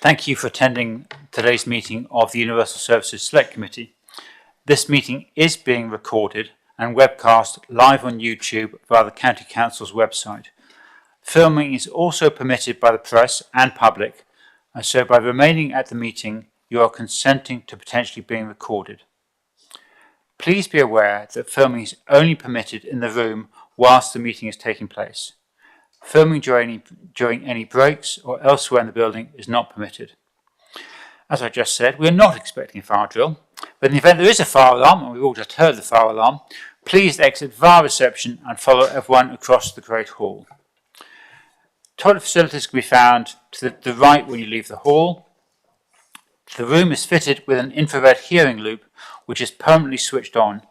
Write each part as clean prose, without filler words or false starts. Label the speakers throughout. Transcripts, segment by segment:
Speaker 1: Thank you for attending today's meeting of the Universal Services Select Committee. This meeting is being recorded and webcast live on YouTube via the County Council's website. Filming is also permitted by the press and public, and so by remaining at the meeting, you are consenting to potentially being recorded. Please be aware that filming is only permitted in the room whilst the meeting is taking place. Filming during any breaks or elsewhere in the building is not permitted. As I just said, we are not expecting a fire drill, but in the event there is a fire alarm, and we've all just heard the fire alarm, please exit via reception and follow everyone across the Great Hall. Toilet facilities can be found to the right when you leave the hall. The room is fitted with an infrared hearing loop, which is permanently switched on.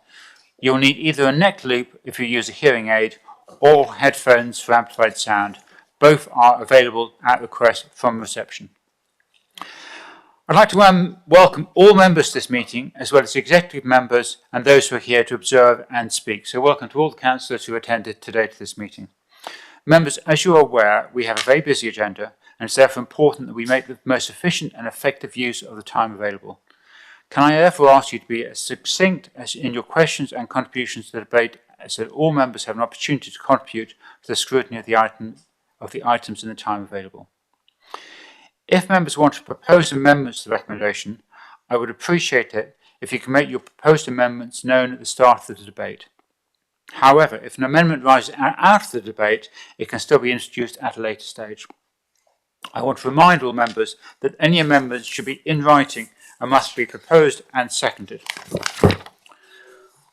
Speaker 1: You'll need either a neck loop if you use a hearing aid, or headphones for amplified sound. Both are available at request from reception. I'd like to welcome all members to this meeting, as well as executive members and those who are here to observe and speak. So welcome to all the councillors who attended today to this meeting. Members, as you are aware, we have a very busy agenda, and it's therefore important that we make the most efficient and effective use of the time available. Can I therefore ask you to be as succinct as in your questions and contributions to the debate, so that all members have an opportunity to contribute to the scrutiny of the items in the time available. If members want to propose amendments to the recommendation, I would appreciate it if you can make your proposed amendments known at the start of the debate. However, if an amendment rises out of the debate, it can still be introduced at a later stage. I want to remind all members that any amendments should be in writing and must be proposed and seconded.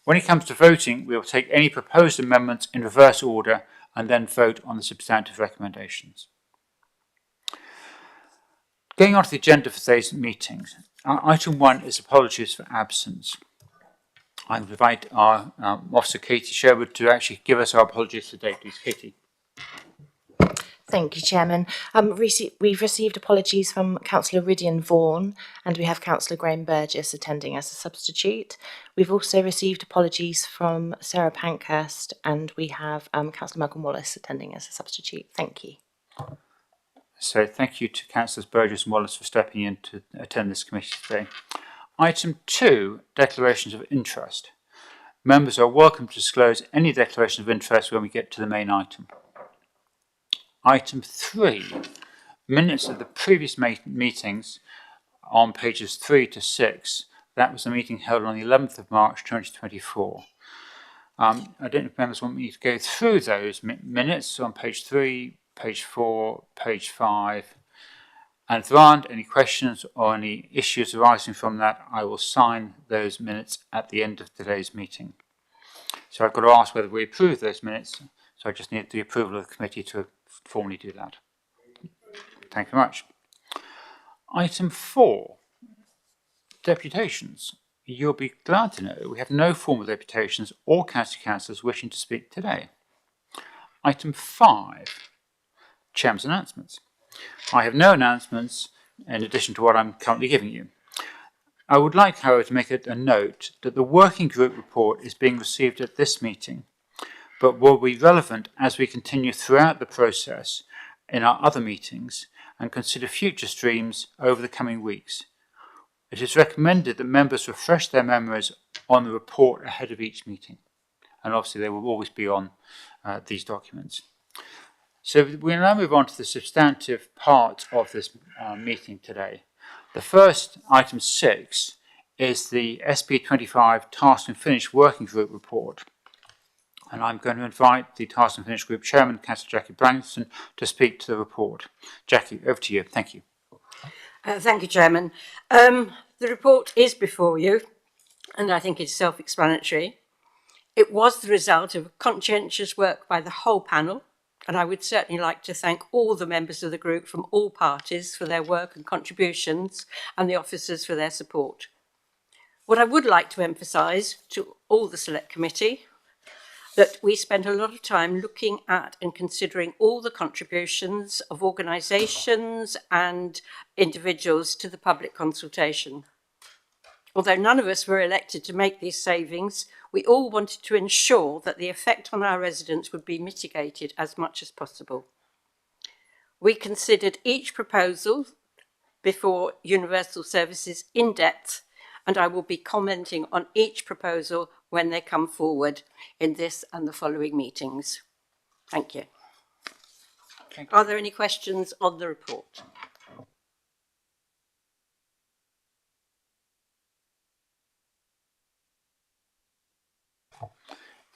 Speaker 1: When it comes to voting, we will take any proposed amendments in reverse order and then vote on the substantive recommendations. Going on to the agenda for today's meetings, item 1 is apologies for absence. I invite our Officer Katie Sherwood to actually give us our apologies today, please. Katie.
Speaker 2: Thank you, Chairman. We've received apologies from Councillor Rydian Vaughan, and we have Councillor Graham Burgess attending as a substitute. We've also received apologies from Sarah Pankhurst, and we have Councillor Malcolm Wallace attending as a substitute. Thank you.
Speaker 1: So thank you to Councillors Burgess and Wallace for stepping in to attend this committee today. Item 2, declarations of interest. Members are welcome to disclose any declaration of interest when we get to the main item. Item 3, minutes of the previous meetings on pages 3 to 6. That was a meeting held on the 11th of March 2024. I don't know if members want me to go through those minutes on page 3, page 4, page 5. And if there aren't any questions or any issues arising from that, I will sign those minutes at the end of today's meeting. So I've got to ask whether we approve those minutes. So I just need the approval of the committee to formally do that. Thank you very much. Item 4, deputations. You'll be glad to know we have no formal deputations or county councillors wishing to speak today. Item 5, Chairman's announcements. I have no announcements in addition to what I'm currently giving you. I would like, however, to make a note that the working group report is being received at this meeting, but will be relevant as we continue throughout the process in our other meetings and consider future streams over the coming weeks. It is recommended that members refresh their memories on the report ahead of each meeting, and obviously they will always be on these documents. So we'll now move on to the substantive part of this meeting today. The first, item 6, is the SP25 Task and Finish Working Group report. And I'm going to invite the Task and Finish Group Chairman, Councillor Jackie Branson, to speak to the report. Jackie, over to you. Thank you.
Speaker 3: Thank you, Chairman. The report is before you, and I think it's self-explanatory. It was the result of conscientious work by the whole panel, and I would certainly like to thank all the members of the group from all parties for their work and contributions, and the officers for their support. What I would like to emphasise to all the Select Committee, that we spent a lot of time looking at and considering all the contributions of organisations and individuals to the public consultation. Although none of us were elected to make these savings, we all wanted to ensure that the effect on our residents would be mitigated as much as possible. We considered each proposal before Universal Services in depth, and I will be commenting on each proposal when they come forward in this and the following meetings. Thank you. Are there any questions on the report?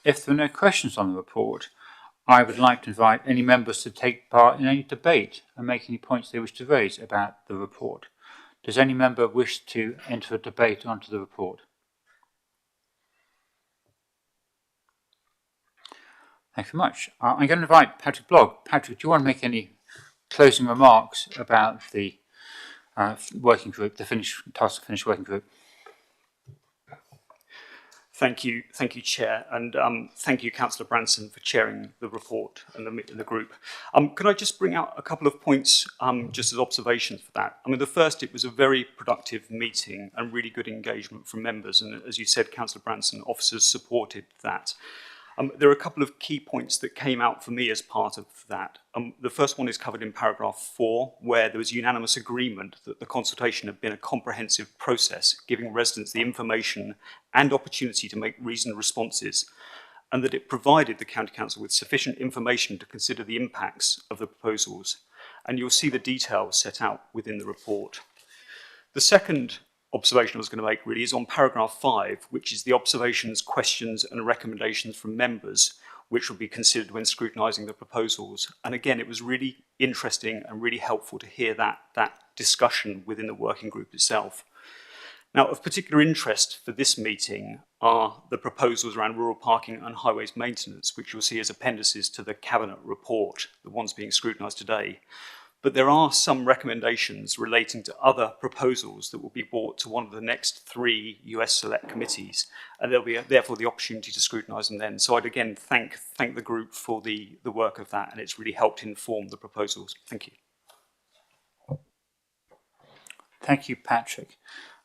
Speaker 1: If there are no questions on the report, I would like to invite any members to take part in any debate and make any points they wish to raise about the report. Does any member wish to enter a debate onto the report? Thank you very much. I'm going to invite Patrick Blogg. Patrick, do you want to make any closing remarks about the working group, the task finish working group?
Speaker 4: Thank you, Chair, and thank you, Councillor Branson, for chairing the report and the group. Could I just bring out a couple of points just as observations for that? I mean, the first, it was a very productive meeting and really good engagement from members, and as you said, Councillor Branson, officers supported that. There are a couple of key points that came out for me as part of that. The first one is covered in paragraph 4, where there was unanimous agreement that the consultation had been a comprehensive process, giving residents the information and opportunity to make reasoned responses, and that it provided the County Council with sufficient information to consider the impacts of the proposals. And you'll see the details set out within the report. The second observation I was going to make really is on paragraph 5, which is the observations, questions and recommendations from members, which will be considered when scrutinising the proposals. And again, it was really interesting and really helpful to hear that discussion within the working group itself. Now, of particular interest for this meeting are the proposals around rural parking and highways maintenance, which you'll see as appendices to the Cabinet report, the ones being scrutinised today. But there are some recommendations relating to other proposals that will be brought to one of the next 3 US Select Committees, and there'll be therefore the opportunity to scrutinise them then. So I'd again thank the group for the work of that, and it's really helped inform the proposals. Thank you.
Speaker 1: Thank you, Patrick.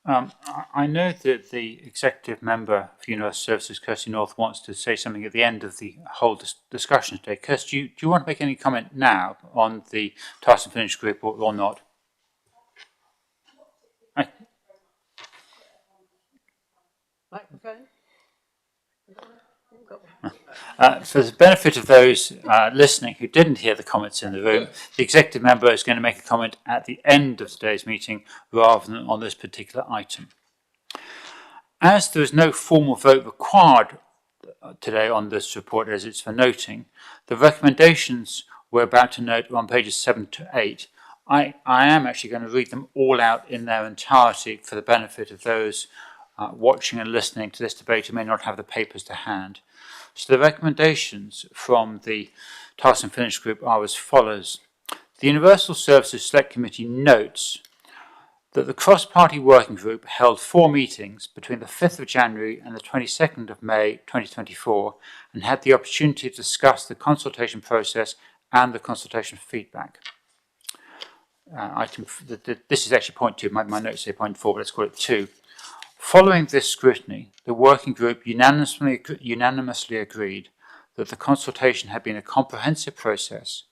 Speaker 1: I know that the executive member for Universal Services, Kirsty North, wants to say something at the end of the whole discussion today. Kirsty, do you want to make any comment now on the task and finish group or not?
Speaker 3: Microphone?
Speaker 1: For the benefit of those listening who didn't hear the comments in the room, the executive member is going to make a comment at the end of today's meeting rather than on this particular item. As there is no formal vote required today on this report as it's for noting, the recommendations we're about to note are on pages 7 to 8. I am actually going to read them all out in their entirety for the benefit of those watching and listening to this debate who may not have the papers to hand. So the recommendations from the Task and Finish group are as follows. The Universal Services Select Committee notes that the cross-party working group held 4 meetings between the 5th of January and the 22nd of May 2024 and had the opportunity to discuss the consultation process and the consultation feedback. This is actually point 2, my notes say point 4, but let's call it 2. Following this scrutiny, the working group unanimously agreed that the consultation had been a comprehensive process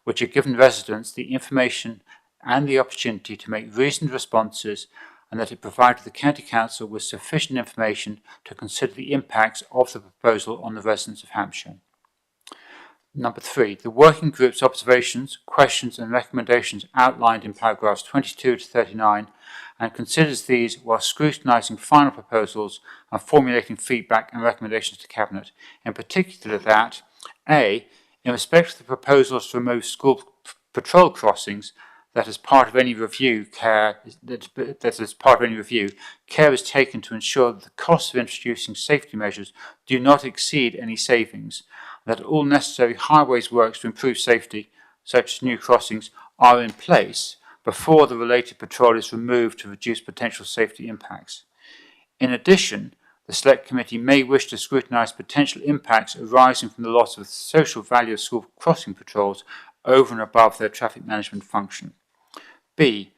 Speaker 1: which had given residents the information and the opportunity to make reasoned responses, and that it provided the County Council with sufficient information to consider the impacts of the proposal on the residents of Hampshire. Number 3, the working group's observations, questions and recommendations outlined in paragraphs 22 to 39 and considers these while scrutinising final proposals and formulating feedback and recommendations to Cabinet, in particular that A, in respect of the proposals to remove school patrol crossings, that as part of any review, care is taken to ensure that the costs of introducing safety measures do not exceed any savings, that all necessary highways works to improve safety, such as new crossings, are in place before the related patrol is removed to reduce potential safety impacts. In addition, the Select Committee may wish to scrutinise potential impacts arising from the loss of the social value of school crossing patrols over and above their traffic management function. B,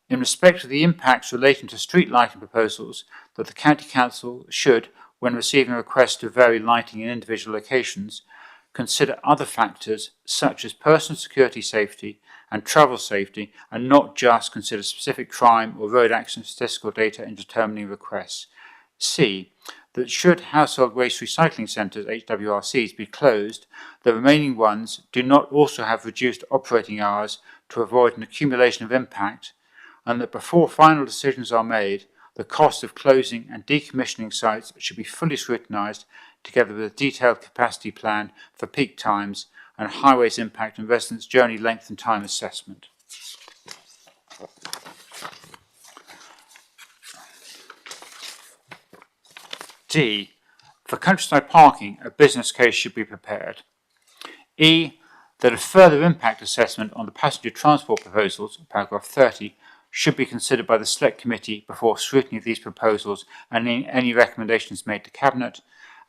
Speaker 1: in respect of the impacts relating to street lighting proposals, that the County Council should, when receiving requests to vary lighting in individual locations, consider other factors such as personal security safety and travel safety, and not just consider specific crime or road accident statistical data in determining requests. C. That should household waste recycling centres, HWRCs, be closed, the remaining ones do not also have reduced operating hours to avoid an accumulation of impact, and that before final decisions are made, the cost of closing and decommissioning sites should be fully scrutinised, together with a detailed capacity plan for peak times and highways impact and residents' journey length and time assessment. D. For countryside parking, a business case should be prepared. E. That a further impact assessment on the passenger transport proposals, paragraph 30, should be considered by the Select Committee before scrutiny of these proposals and any recommendations made to Cabinet.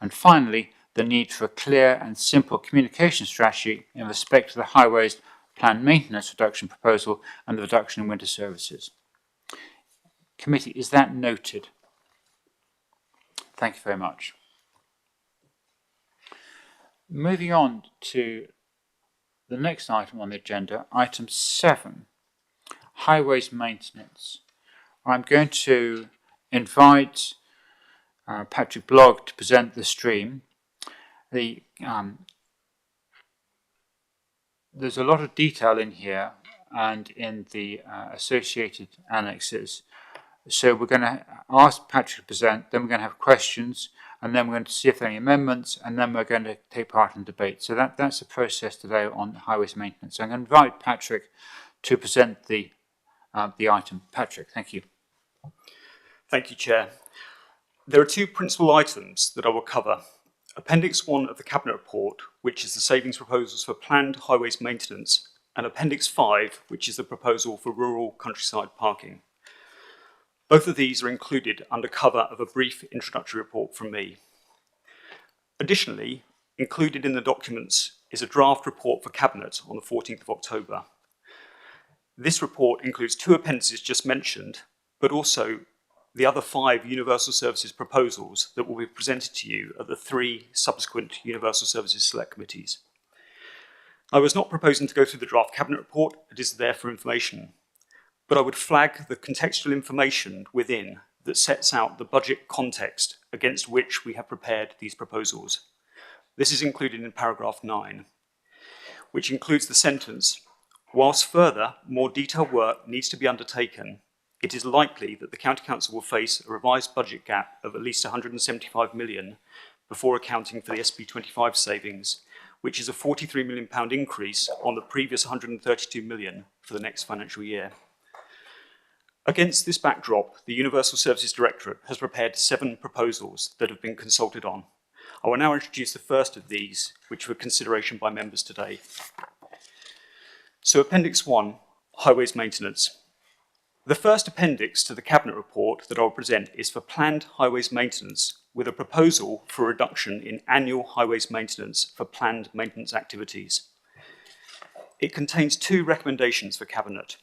Speaker 1: And finally, the need for a clear and simple communication strategy in respect to the highways planned maintenance reduction proposal and the reduction in winter services. Committee, is that noted? Thank you very much. Moving on to the next item on the agenda, item 7, highways maintenance. I'm going to invite Patrick Blogg to present the stream. There's a lot of detail in here and in the associated annexes. So we're going to ask Patrick to present, then we're going to have questions, and then we're going to see if there are any amendments, and then we're going to take part in debate. So that's the process today on highways maintenance. So I'm going to invite Patrick to present the item. Patrick, thank you.
Speaker 4: Thank you, Chair. There are two principal items that I will cover. Appendix 1 of the Cabinet Report, which is the savings proposals for planned highways maintenance, and Appendix 5, which is the proposal for rural countryside parking. Both of these are included under cover of a brief introductory report from me. Additionally, included in the documents is a draft report for Cabinet on the 14th of October. This report includes two appendices just mentioned, but also the other 5 Universal Services proposals that will be presented to you at the 3 subsequent Universal Services Select Committees. I was not proposing to go through the draft Cabinet report, it is there for information, but I would flag the contextual information within that sets out the budget context against which we have prepared these proposals. This is included in paragraph 9, which includes the sentence, "Whilst further, more detailed work needs to be undertaken, it is likely that the County Council will face a revised budget gap of at least £175 million before accounting for the SP25 savings, which is a £43 million increase on the previous £132 million for the next financial year." Against this backdrop, the Universal Services Directorate has prepared 7 proposals that have been consulted on. I will now introduce the first of these, which are for consideration by members today. So Appendix 1, Highways Maintenance. The first appendix to the Cabinet report that I will present is for planned highways maintenance, with a proposal for a reduction in annual highways maintenance for planned maintenance activities. It contains 2 recommendations for Cabinet.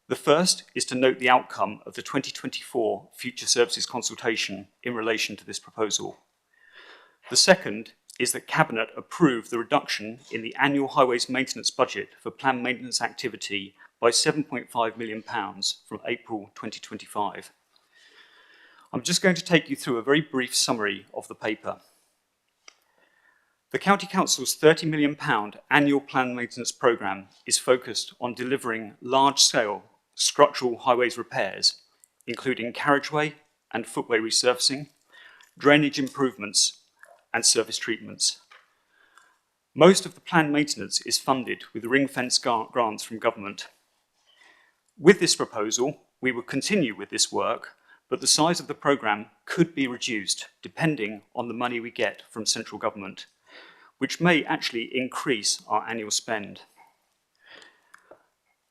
Speaker 4: The first is to note the outcome of the 2024 Future Services consultation in relation to this proposal. The second is that Cabinet approve the reduction in the annual highways maintenance budget for planned maintenance activity by £7.5 million from April 2025. I'm just going to take you through a very brief summary of the paper. The County Council's £30 million annual planned maintenance programme is focused on delivering large-scale structural highways repairs, including carriageway and footway resurfacing, drainage improvements, and surface treatments. Most of the planned maintenance is funded with ring-fence grants from government. With this proposal, we will continue with this work, but the size of the programme could be reduced depending on the money we get from central government, which may actually increase our annual spend.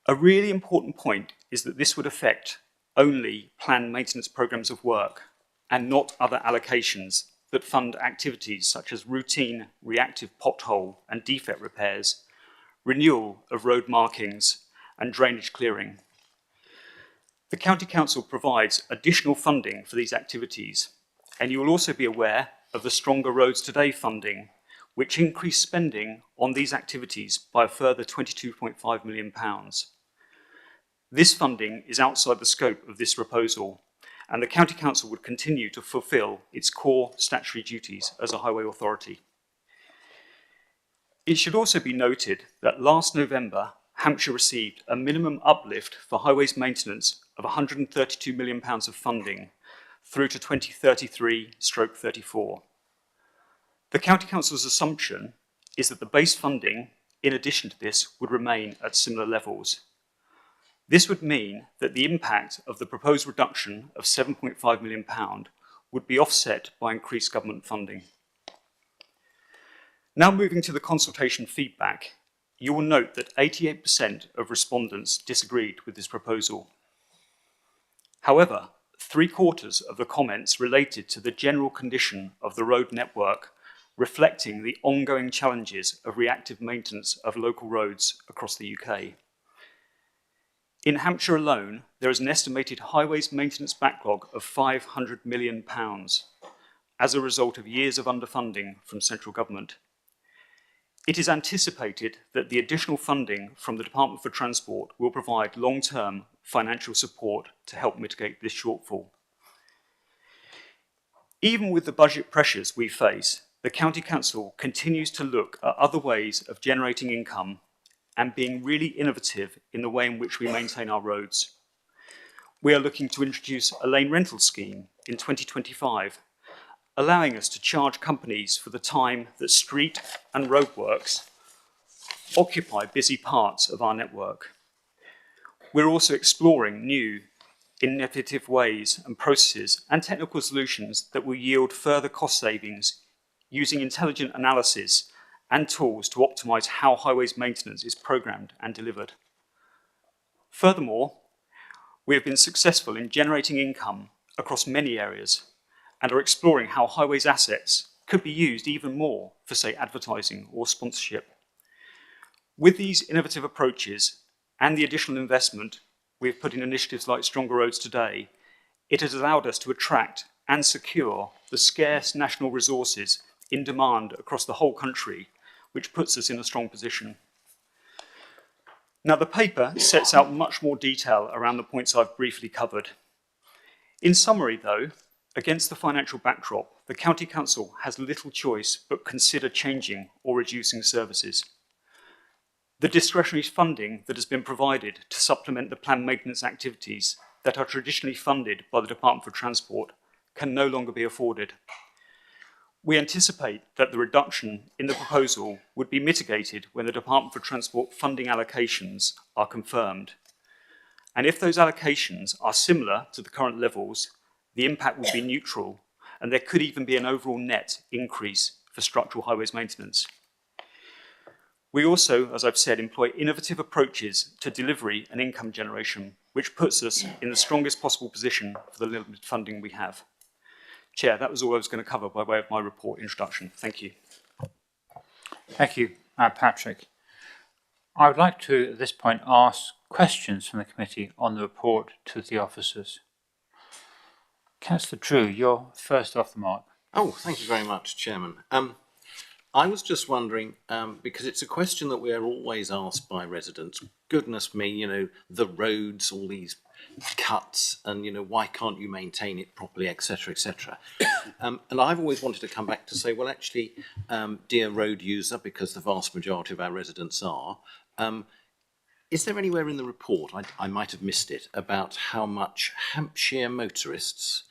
Speaker 4: A really important point is that this would affect only planned maintenance programmes of work and not other allocations that fund activities such as routine reactive pothole and defect repairs, renewal of road markings, and drainage clearing. The County Council provides additional funding for these activities, and you will also be aware of the Stronger Roads Today funding, which increased spending on these activities by a further £22.5 million. This funding is outside the scope of this proposal, and the County Council would continue to fulfil its core statutory duties as a highway authority. It should also be noted that last November, Hampshire received a minimum uplift for highways maintenance of £132 million of funding through to 2033/34. The County Council's assumption is that the base funding, in addition to this, would remain at similar levels. This would mean that the impact of the proposed reduction of £7.5 million would be offset by increased government funding. Now moving to the consultation feedback, you will note that 88% of respondents disagreed with this proposal. However, 3/4 of the comments related to the general condition of the road network, reflecting the ongoing challenges of reactive maintenance of local roads across the UK. In Hampshire alone, there is an estimated highways maintenance backlog of £500 million as a result of years of underfunding from central government. It is anticipated that the additional funding from the Department for Transport will provide long-term financial support to help mitigate this shortfall. Even with the budget pressures we face, the County Council continues to look at other ways of generating income and being really innovative in the way in which we maintain our roads. We are looking to introduce a lane rental scheme in 2025, allowing us to charge companies for the time that street and roadworks occupy busy parts of our network. We're also exploring new, innovative ways and processes and technical solutions that will yield further cost savings using intelligent analysis and tools to optimise how highways maintenance is programmed and delivered. Furthermore, we have been successful in generating income across many areas and are exploring how highways assets could be used even more for, say, advertising or sponsorship. With these innovative approaches and the additional investment we have put in initiatives like Stronger Roads Today, it has allowed us to attract and secure the scarce national resources in demand across the whole country, which puts us in a strong position. Now, the paper sets out much more detail around the points I've briefly covered. In summary, though, against the financial backdrop, the County Council has little choice but consider changing or reducing services. The discretionary funding that has been provided to supplement the planned maintenance activities that are traditionally funded by the Department for Transport can no longer be afforded. We anticipate that the reduction in the proposal would be mitigated when the Department for Transport funding allocations are confirmed. And if those allocations are similar to the current levels, the impact will be neutral, and there could even be an overall net increase for structural highways maintenance. We also, as I've said, employ innovative approaches to delivery and income generation, which puts us in the strongest possible position for the limited funding we have. Chair, that was all I was going to cover by way of my report introduction. Thank you.
Speaker 1: Thank you, Patrick. I would like to, at this point, ask questions from the committee on the report to the officers. Councillor Drew, you're first off the mark.
Speaker 5: Oh, thank you very much, Chairman. I was just wondering, because it's a question that we are always asked by residents, goodness me, you know, the roads, all these cuts, and, you know, why can't you maintain it properly, etc., etc. And I've always wanted to come back to say, well, actually, dear road user, because the vast majority of our residents are, is there anywhere in the report, I might have missed it, about how much Hampshire motorists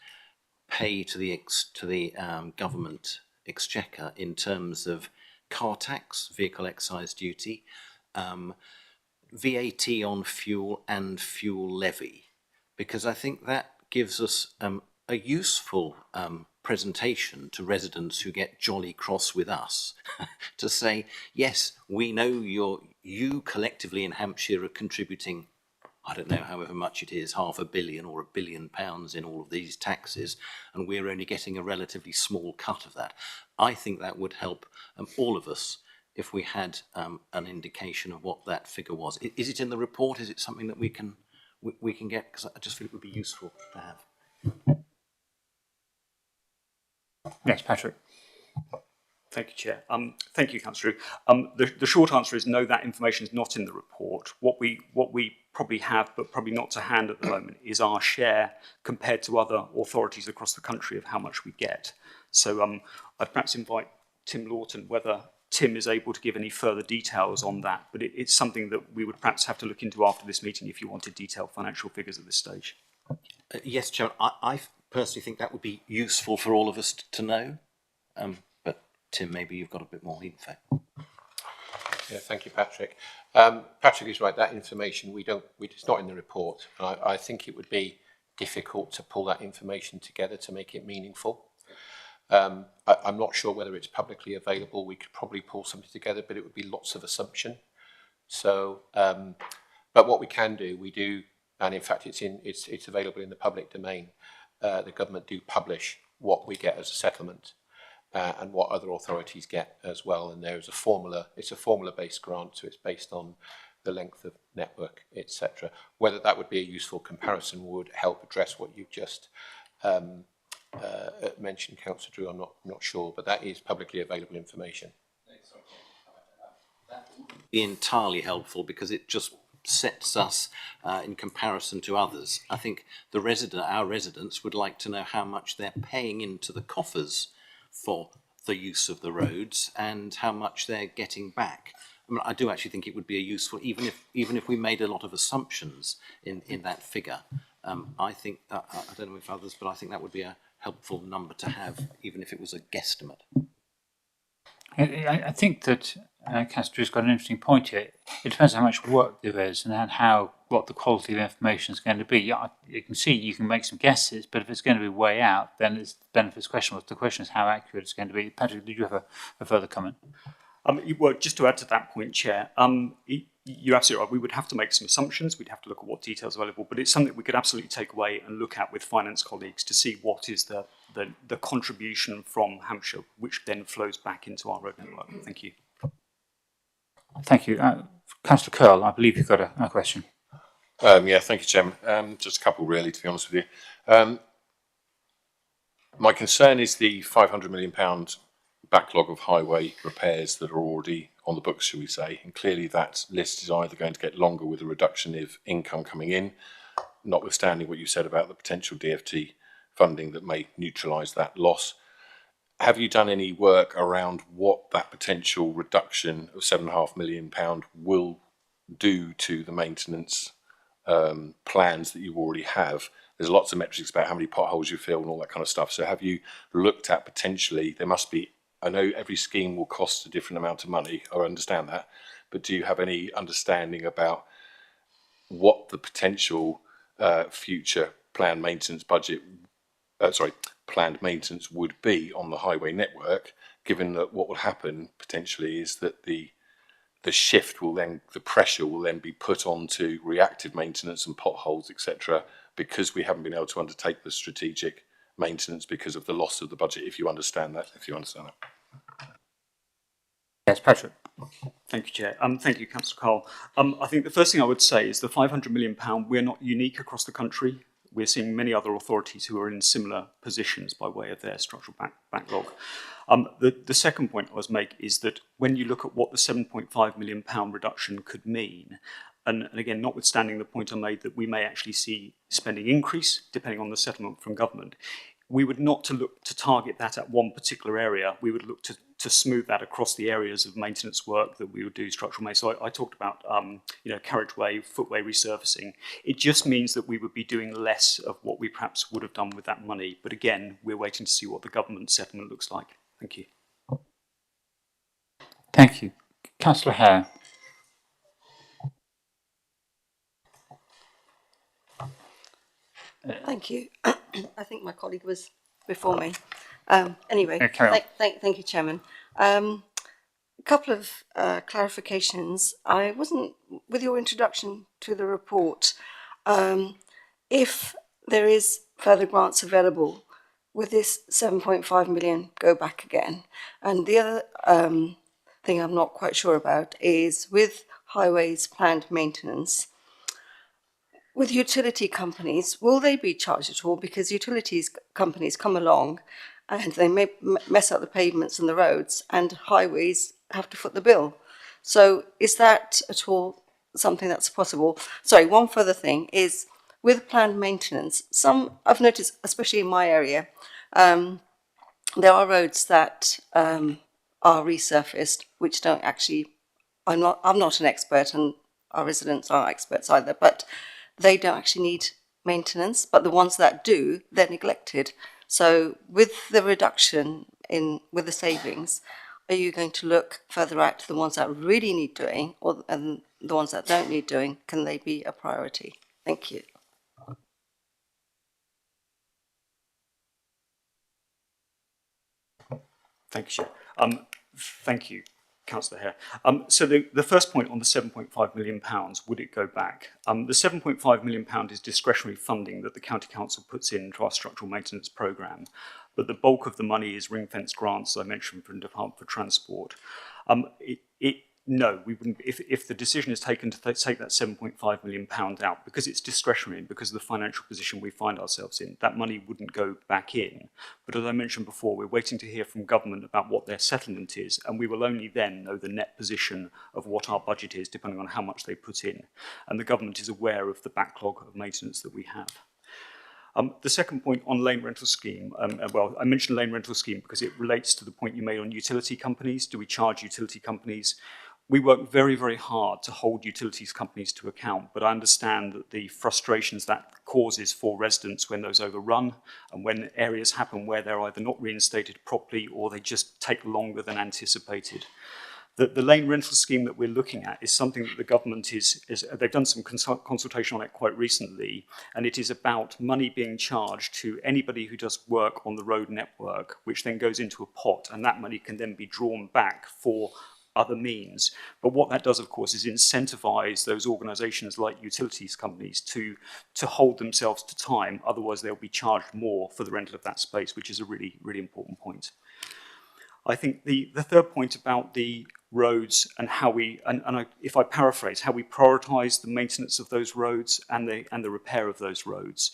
Speaker 5: pay to the government exchequer in terms of car tax, vehicle excise duty, VAT on fuel and fuel levy? Because I think that gives us a useful presentation to residents who get jolly cross with us to say, yes, we know you collectively in Hampshire are contributing, I don't know, however much it is, £500 million or £1 billion in all of these taxes, and we're only getting a relatively small cut of that. I think that would help all of us if we had an indication of what that figure was. Is it in the report? Is it something that we can get? Because I just feel it would be useful to have.
Speaker 1: Yes, Patrick.
Speaker 4: Thank you, Chair. Thank you, Councillor. The short answer is no, that information is not in the report. What we probably have, but probably not to hand at the moment, is our share compared to other authorities across the country of how much we get. So I'd perhaps invite Tim Lawton, whether Tim is able to give any further details on that, but it's something that we would perhaps have to look into after this meeting if you wanted detailed financial figures at this stage.
Speaker 5: Yes, Chairman, I personally think that would be useful for all of us to know. But Tim, maybe you've got a bit more info.
Speaker 6: Yeah, thank you, Patrick. Patrick is right. That information it's not in the report. I think it would be difficult to pull that information together to make it meaningful. I'm not sure whether it's publicly available. We could probably pull something together, but it would be lots of assumption. So, but what we can do, we do, and in fact, it's available in the public domain. The government do publish what we get as a settlement. And what other authorities get as well. And there's a formula, it's a formula-based grant, so it's based on the length of network, etc. Whether that would be a useful comparison would help address what you've just mentioned, Councillor Drew, I'm not sure, but that is publicly available information.
Speaker 5: That would be entirely helpful because it just sets us in comparison to others. I think our residents would like to know how much they're paying into the coffers for the use of the roads and how much they're getting back. I mean, I do actually think it would be a useful, even if we made a lot of assumptions in that figure. I think I don't know if others, but I think that would be a helpful number to have, even if it was a guesstimate.
Speaker 1: I think that Councillor has got an interesting point here. It depends how much work there is and what the quality of information is going to be. You can see, you can make some guesses, but if it's going to be way out, then it's the benefits question. The question is how accurate it's going to be. Patrick, did you have a further comment?
Speaker 4: Well, just to add to that point, Chair, you're absolutely right. We would have to make some assumptions. We'd have to look at what details are available, but it's something we could absolutely take away and look at with finance colleagues to see what is the contribution from Hampshire, which then flows back into our road network. Thank you.
Speaker 1: Thank you. Councillor Curl, I believe you've got a question.
Speaker 7: Yeah, thank you, Chairman. Just a couple, really, to be honest with you. My concern is the £500 million backlog of highway repairs that are already on the books, shall we say, and clearly that list is either going to get longer with a reduction of income coming in, notwithstanding what you said about the potential DFT funding that may neutralise that loss. Have you done any work around what that potential reduction of £7.5 million will do to the maintenance plans that you already have? There's lots of metrics about how many potholes you fill and all that kind of stuff. So have you looked at potentially, there must be, I know every scheme will cost a different amount of money, I understand that, but do you have any understanding about what the potential future planned maintenance budget, planned maintenance would be on the highway network, given that what will happen potentially is that the shift will then, the pressure will then be put onto reactive maintenance and potholes, etc., because we haven't been able to undertake the strategic maintenance because of the loss of the budget, if you understand that.
Speaker 1: Yes, Patrick.
Speaker 4: Thank you, Chair. Thank you, Councillor Cole. I think the first thing I would say is the £500 million, we're not unique across the country. We're seeing many other authorities who are in similar positions by way of their structural backlog. The second point I was make is that when you look at what the £7.5 million reduction could mean, and again, notwithstanding the point I made that we may actually see spending increase depending on the settlement from government, we would not look to target that at one particular area. We would look to smooth that across the areas of maintenance work that we would do structural maintenance. So I talked about carriageway, footway resurfacing. It just means that we would be doing less of what we perhaps would have done with that money. But again, we're waiting to see what the government settlement looks like. Thank you.
Speaker 1: Thank you. Councillor Hare.
Speaker 3: Thank you. I think my colleague was before me. Anyway, thank you, Chairman. A couple of clarifications. I wasn't, with your introduction to the report, if there is further grants available, will this 7.5 million go back again? And the other thing I'm not quite sure about is with highways planned maintenance, with utility companies, will they be charged at all? Because utilities companies come along
Speaker 8: and they may mess up the pavements and the roads, and highways have to foot the bill. So is that at all something that's possible? Sorry, one further thing is with planned maintenance, I've noticed, especially in my area, there are roads that are resurfaced, which don't actually, I'm not an expert, and our residents aren't experts either, but they don't actually need maintenance, but the ones that do, they're neglected. So with the reduction with the savings, are you going to look further at the ones that really need doing, and the ones that don't need doing, can they be a priority? Thank you.
Speaker 4: Thank you, Chair. Thank you, Councillor Hare. So the first point on the £7.5 million, would it go back? The £7.5 million is discretionary funding that the County Council puts into our structural maintenance programme, but the bulk of the money is ring-fence grants, as I mentioned, from the Department for Transport. No, we wouldn't. If the decision is taken to take that £7.5 million out, because it's discretionary and because of the financial position we find ourselves in, that money wouldn't go back in. But as I mentioned before, we're waiting to hear from government about what their settlement is, and we will only then know the net position of what our budget is, depending on how much they put in. And the government is aware of the backlog of maintenance that we have. The second point on lane rental scheme, well, I mentioned lane rental scheme because it relates to the point you made on utility companies. Do we charge utility companies? We work very, very hard to hold utilities companies to account, but I understand that the frustrations that causes for residents when those overrun and when areas happen where they're either not reinstated properly or they just take longer than anticipated. The lane rental scheme that we're looking at is something that the government they've done some consultation on it quite recently, and it is about money being charged to anybody who does work on the road network, which then goes into a pot, and that money can then be drawn back for other means. But what that does, of course, is incentivise those organisations like utilities companies to hold themselves to time, otherwise they'll be charged more for the rental of that space, which is a really, really important point. I think the third point about the roads and how we, if I paraphrase, how we prioritise the maintenance of those roads and the repair of those roads.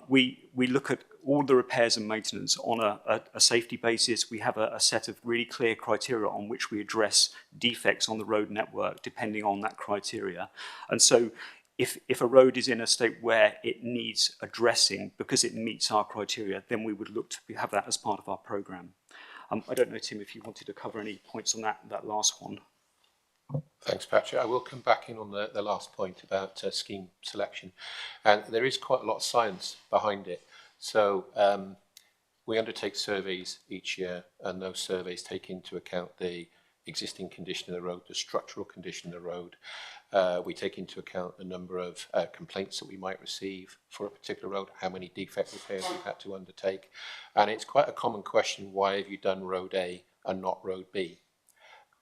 Speaker 4: We look at all the repairs and maintenance on a safety basis. We have a set of really clear criteria on which we address defects on the road network, depending on that criteria. And so if a road is in a state where it needs addressing because it meets our criteria, then we would look to have that as part of our programme. I don't know, Tim, if you wanted to cover any points on that last one.
Speaker 6: Thanks, Patrick. I will come back in on the last point about scheme selection. And there is quite a lot of science behind it. So we undertake surveys each year, and those surveys take into account the existing condition of the road, the structural condition of the road. We take into account the number of complaints that we might receive for a particular road, how many defect repairs we've had to undertake. And it's quite a common question, why have you done road A and not road B?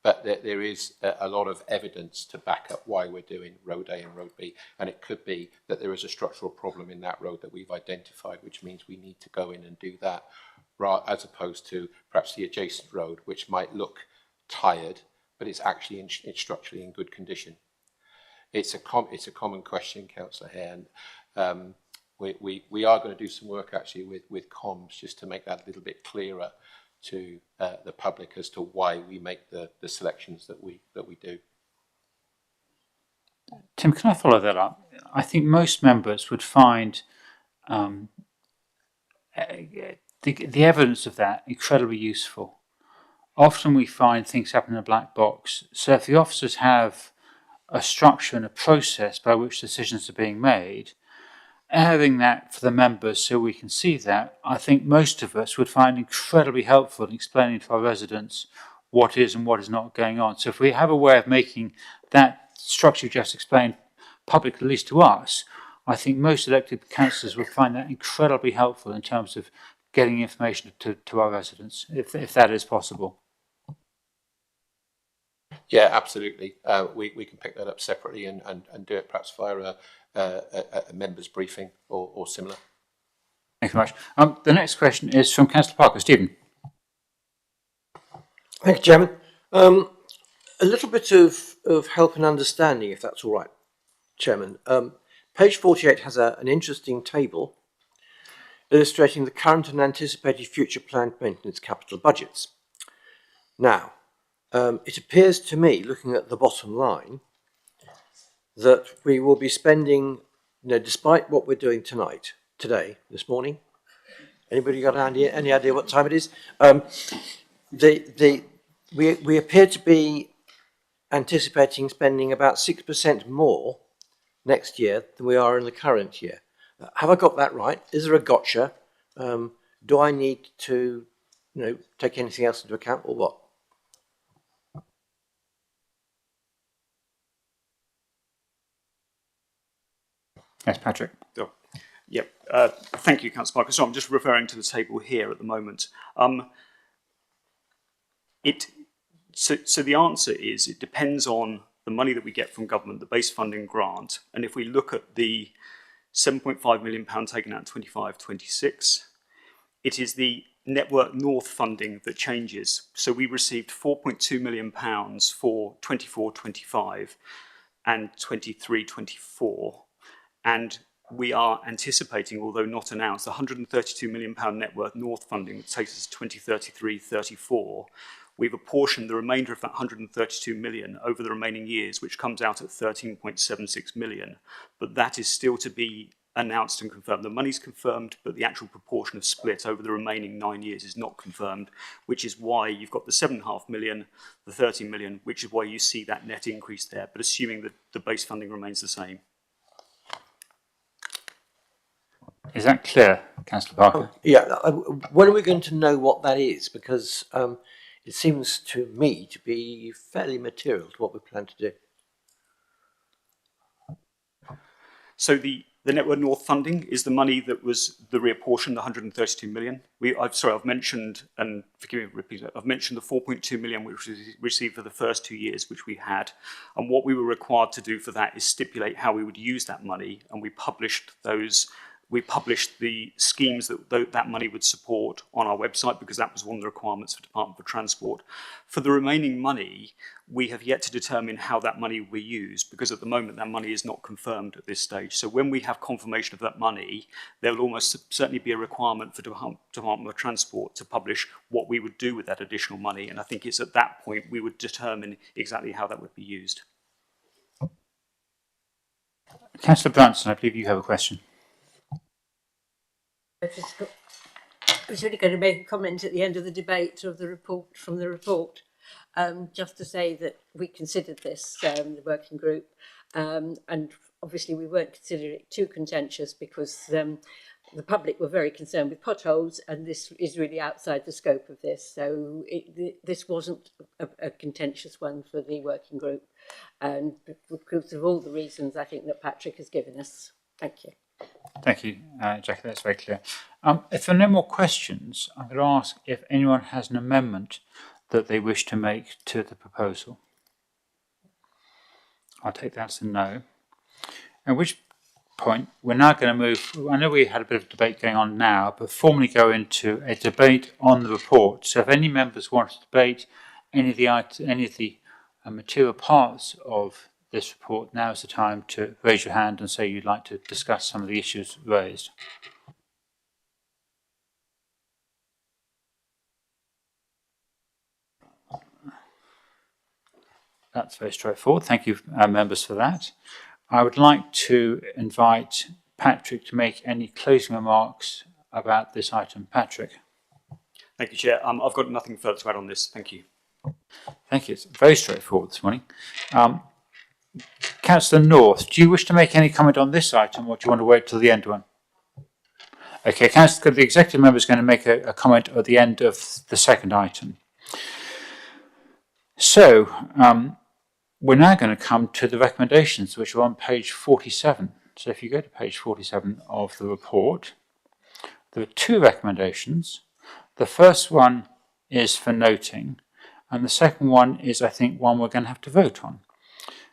Speaker 6: But there is a lot of evidence to back up why we're doing road A and road B. And it could be that there is a structural problem in that road that we've identified, which means we need to go in and do that, as opposed to perhaps the adjacent road, which might look tired, but it's actually structurally in good condition. It's a common question, Councillor Hare, and we are going to do some work actually with comms just to make that a little bit clearer to the public as to why we make the selections that we do.
Speaker 1: Tim, can I follow that up? I think most members would find the evidence of that incredibly useful. Often we find things happen in a black box. So if the officers have a structure and a process by which decisions are being made, having that for the members so we can see that, I think most of us would find incredibly helpful in explaining to our residents what is and what is not going on. So if we have a way of making that structure you just explained public, at least to us, I think most elected councillors would find that incredibly helpful in terms of getting information to our residents, if that is possible.
Speaker 6: Yeah, absolutely. We can pick that up separately and do it perhaps via a members' briefing or similar.
Speaker 1: Thank you very much. The next question is from Councillor Parker. Stephen.
Speaker 9: Thank you, Chairman. A little bit of help and understanding, if that's all right, Chairman. Page 48 has an interesting table illustrating the current and anticipated future planned maintenance capital budgets. Now, it appears to me, looking at the bottom line, that we will be spending, despite what we're doing this morning. Anybody got any idea what time it is? We appear to be anticipating spending about 6% more next year than we are in the current year. Have I got that right? Is there a gotcha? Do I need to, take anything else into account or what?
Speaker 1: Yes, Patrick.
Speaker 4: Oh, yep. Thank you, Councillor Parker. So I'm just referring to the table here at the moment. So the answer is it depends on the money that we get from government, the base funding grant. And if we look at the £7.5 million taken out in 25-26, it is the Network North funding that changes. So we received £4.2 million for 24-25 and 23-24. And we are anticipating, although not announced, £132 million Network North funding that takes us to 2033-34. We've apportioned the remainder of that 132 million over the remaining years, which comes out at 13.76 million. But that is still to be announced and confirmed. The money's confirmed, but the actual proportion of split over the remaining 9 years is not confirmed, which is why you've got the 7.5 million, the 30 million, which is why you see that net increase there, but assuming that the base funding remains the same.
Speaker 1: Is that clear, Councillor Parker?
Speaker 9: Yeah. When are we going to know what that is? Because it seems to me to be fairly material to what we plan to do.
Speaker 4: So the Network North funding is the money that was the reapportioned, the 132 million. I've mentioned, and forgive me for repeating, I've mentioned the 4.2 million which was received for the first 2 years, which we had. And what we were required to do for that is stipulate how we would use that money, and we published those. We published the schemes that money would support on our website because that was one of the requirements for Department for Transport. For the remaining money, we have yet to determine how that money will be used because at the moment that money is not confirmed at this stage. So when we have confirmation of that money, there will almost certainly be a requirement for Department of Transport to publish what we would do with that additional money. And I think it's at that point we would determine exactly how that would be used.
Speaker 1: Councillor Branson, I believe you have a question.
Speaker 3: I was really going to make a comment at the end of the debate of the report, just to say that we considered this, the working group, and obviously we weren't considering it too contentious because the public were very concerned with potholes, and this is really outside the scope of this. So this wasn't a contentious one for the working group, and because of all the reasons I think that Patrick has given us. Thank you.
Speaker 1: Thank you, Jackie, that's very clear. If there are no more questions, I'm going to ask if anyone has an amendment that they wish to make to the proposal. I'll take that as a no. At which point, we're now going to move, I know we had a bit of debate going on now, but formally go into a debate on the report. So if any members want to debate any of the material parts of this report, now is the time to raise your hand and say you'd like to discuss some of the issues raised. That's very straightforward. Thank you, members, for that. I would like to invite Patrick to make any closing remarks about this item. Patrick.
Speaker 4: Thank you, Chair. I've got nothing further to add on this. Thank you.
Speaker 1: Thank you. It's very straightforward this morning. Councillor North, do you wish to make any comment on this item or do you want to wait till the end one? Okay, the executive member is going to make a comment at the end of the second item. So, we're now going to come to the recommendations which are on page 47. So if you go to page 47 of the report, there are 2 recommendations. The first one is for noting and the second one is, I think, one we're going to have to vote on.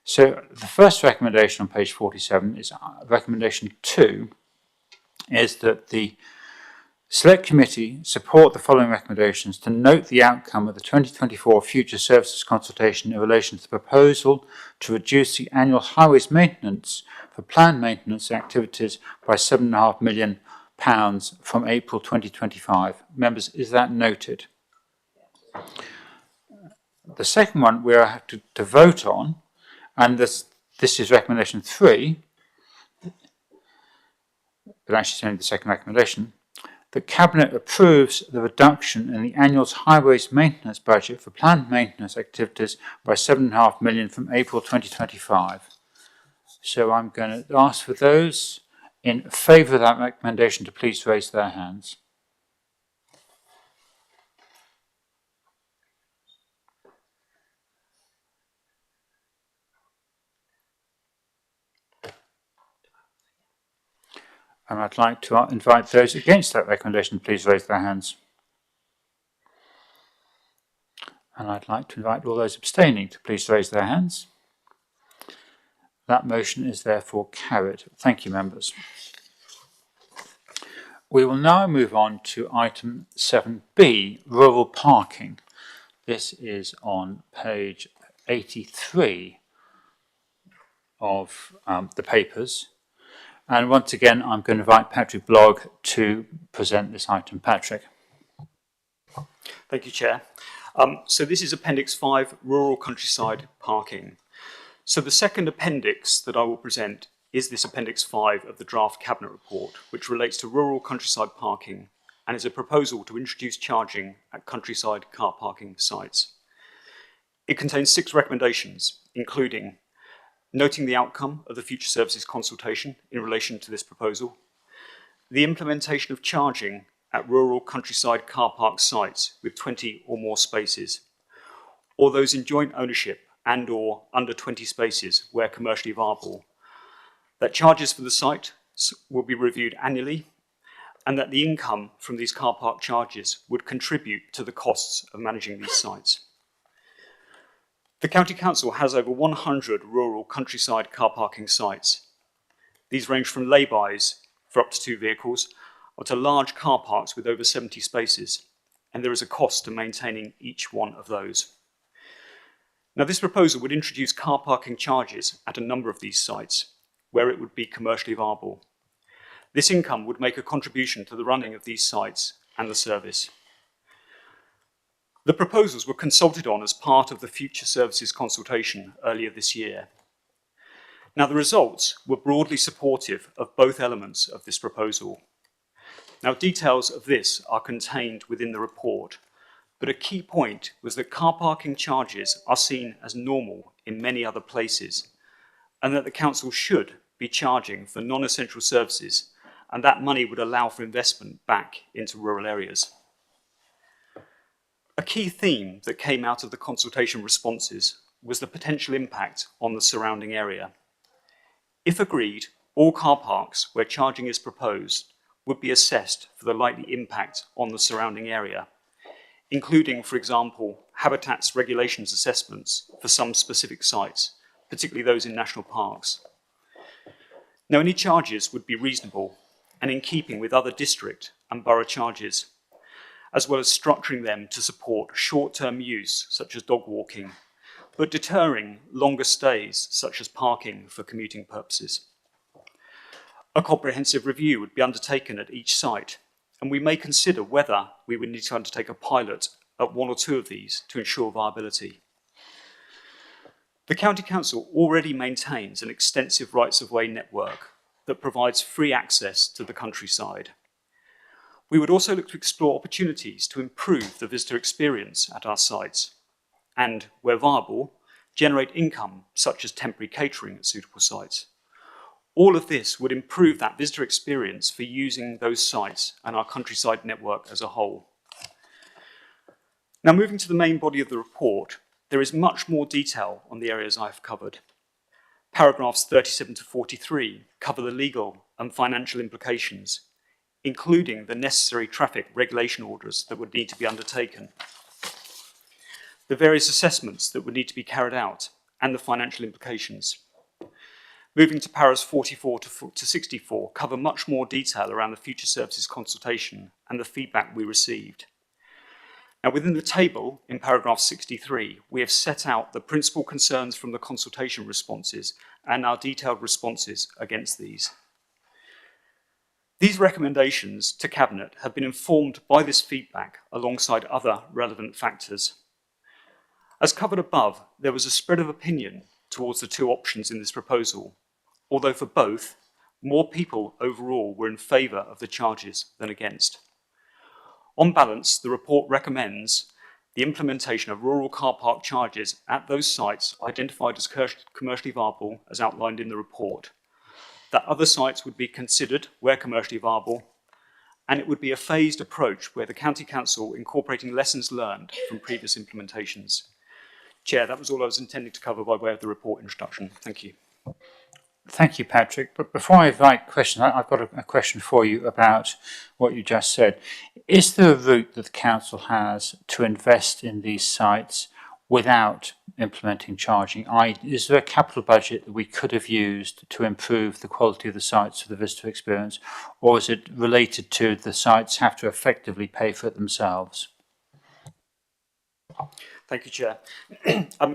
Speaker 1: So the first recommendation on page 47 is recommendation 2, is that the Select Committee support the following recommendations to note the outcome of the 2024 Future Services Consultation in relation to the proposal to reduce the annual highways maintenance for planned maintenance activities by £7.5 million from April 2025. Members, is that noted? The second one we have to vote on, and this is recommendation 3, but actually it's only the second recommendation. The Cabinet approves the reduction in the annual highways maintenance budget for planned maintenance activities by £7.5 million from April 2025. So I'm going to ask for those in favour of that recommendation to please raise their hands. And I'd like to invite those against that recommendation to please raise their hands. And I'd like to invite all those abstaining to please raise their hands. That motion is therefore carried. Thank you, members. We will now move on to item 7B, rural parking. This is on page 83 of the papers. And once again, I'm going to invite Patrick Blogg to present this item. Patrick.
Speaker 4: Thank you, Chair. So this is Appendix 5, Rural Countryside Parking. So the second appendix that I will present is this Appendix 5 of the draft Cabinet report, which relates to rural countryside parking and is a proposal to introduce charging at countryside car parking sites. It contains 6 recommendations, including noting the outcome of the Future Services consultation in relation to this proposal, the implementation of charging at rural countryside car park sites with 20 or more spaces, or those in joint ownership and or under 20 spaces where commercially viable, that charges for the site will be reviewed annually, and that the income from these car park charges would contribute to the costs of managing these sites. The County Council has over 100 rural countryside car parking sites. These range from lay-bys for up to 2 vehicles or to large car parks with over 70 spaces, and there is a cost to maintaining each one of those. Now, this proposal would introduce car parking charges at a number of these sites where it would be commercially viable. This income would make a contribution to the running of these sites and the service. The proposals were consulted on as part of the Future Services consultation earlier this year. Now, the results were broadly supportive of both elements of this proposal. Now, details of this are contained within the report, but a key point was that car parking charges are seen as normal in many other places, and that the council should be charging for non-essential services, and that money would allow for investment back into rural areas. A key theme that came out of the consultation responses was the potential impact on the surrounding area. If agreed, all car parks where charging is proposed would be assessed for the likely impact on the surrounding area, including, for example, habitats regulations assessments for some specific sites, particularly those in national parks. Now, any charges would be reasonable and in keeping with other district and borough charges, as well as structuring them to support short-term use, such as dog walking, but deterring longer stays, such as parking for commuting purposes. A comprehensive review would be undertaken at each site, and we may consider whether we would need to undertake a pilot at 1 or 2 of these to ensure viability. The County Council already maintains an extensive rights-of-way network that provides free access to the countryside. We would also look to explore opportunities to improve the visitor experience at our sites and, where viable, generate income such as temporary catering at suitable sites. All of this would improve that visitor experience for using those sites and our countryside network as a whole. Now, moving to the main body of the report, there is much more detail on the areas I've covered. Paragraphs 37 to 43 cover the legal and financial implications, including the necessary traffic regulation orders that would need to be undertaken, the various assessments that would need to be carried out, and the financial implications. Moving to paragraphs 44 to 64 cover much more detail around the Future Services consultation and the feedback we received. Now, within the table in paragraph 63, we have set out the principal concerns from the consultation responses and our detailed responses against these. These recommendations to Cabinet have been informed by this feedback alongside other relevant factors. As covered above, there was a spread of opinion towards the two options in this proposal, although for both, more people overall were in favour of the charges than against. On balance, the report recommends the implementation of rural car park charges at those sites identified as commercially viable as outlined in the report, that other sites would be considered where commercially viable, and it would be a phased approach where the County Council incorporating lessons learned from previous implementations. Chair, that was all I was intending to cover by way of the report introduction. Thank you.
Speaker 1: Thank you, Patrick. But before I invite questions, I've got a question for you about what you just said. Is there a route that the council has to invest in these sites without implementing charging? Is there a capital budget that we could have used to improve the quality of the sites for the visitor experience, or is it related to the sites have to effectively pay for it themselves?
Speaker 4: Thank you, Chair.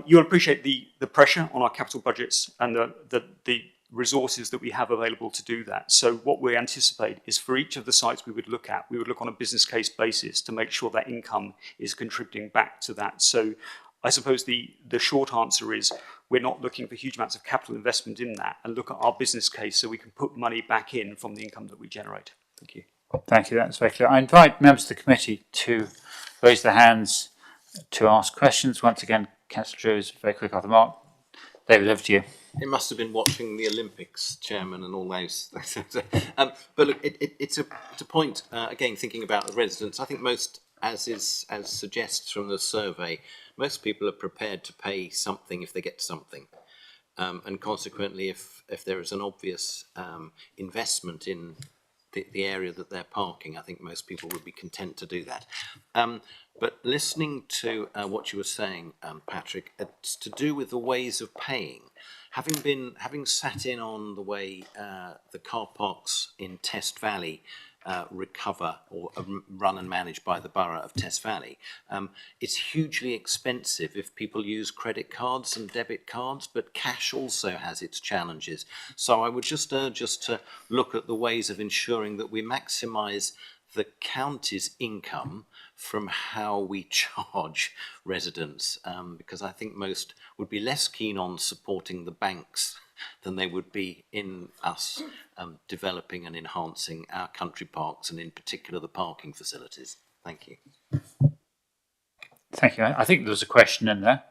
Speaker 4: You'll appreciate the pressure on our capital budgets and the resources that we have available to do that. So what we anticipate is for each of the sites we would look on a business case basis to make sure that income is contributing back to that. So I suppose the short answer is we're not looking for huge amounts of capital investment in that, and look at our business case so we can put money back in from the income that we generate. Thank you. Thank you,
Speaker 1: that's very clear. I invite members of the committee to raise their hands to ask questions. Once again, Councillor Drew is very quick off the mark. David, over to you.
Speaker 5: It must have been watching the Olympics, Chairman, and all those. But look, it's a point, again, thinking about the residents. I think most, as suggests from the survey, most people are prepared to pay something if they get something. And consequently, if there is an obvious investment in the area that they're parking, I think most people would be content to do that. But listening to what you were saying, Patrick, it's to do with the ways of paying. Having sat in on the way the car parks in Test Valley recover or run and managed by the Borough of Test Valley, it's hugely expensive if people use credit cards and debit cards, but cash also has its challenges. So I would just urge us to look at the ways of ensuring that we maximise the county's income from how we charge residents, because I think most would be less keen on supporting the banks than they would be in us developing and enhancing our country parks, and in particular the parking facilities. Thank you.
Speaker 1: Thank you. I think there was a question in there.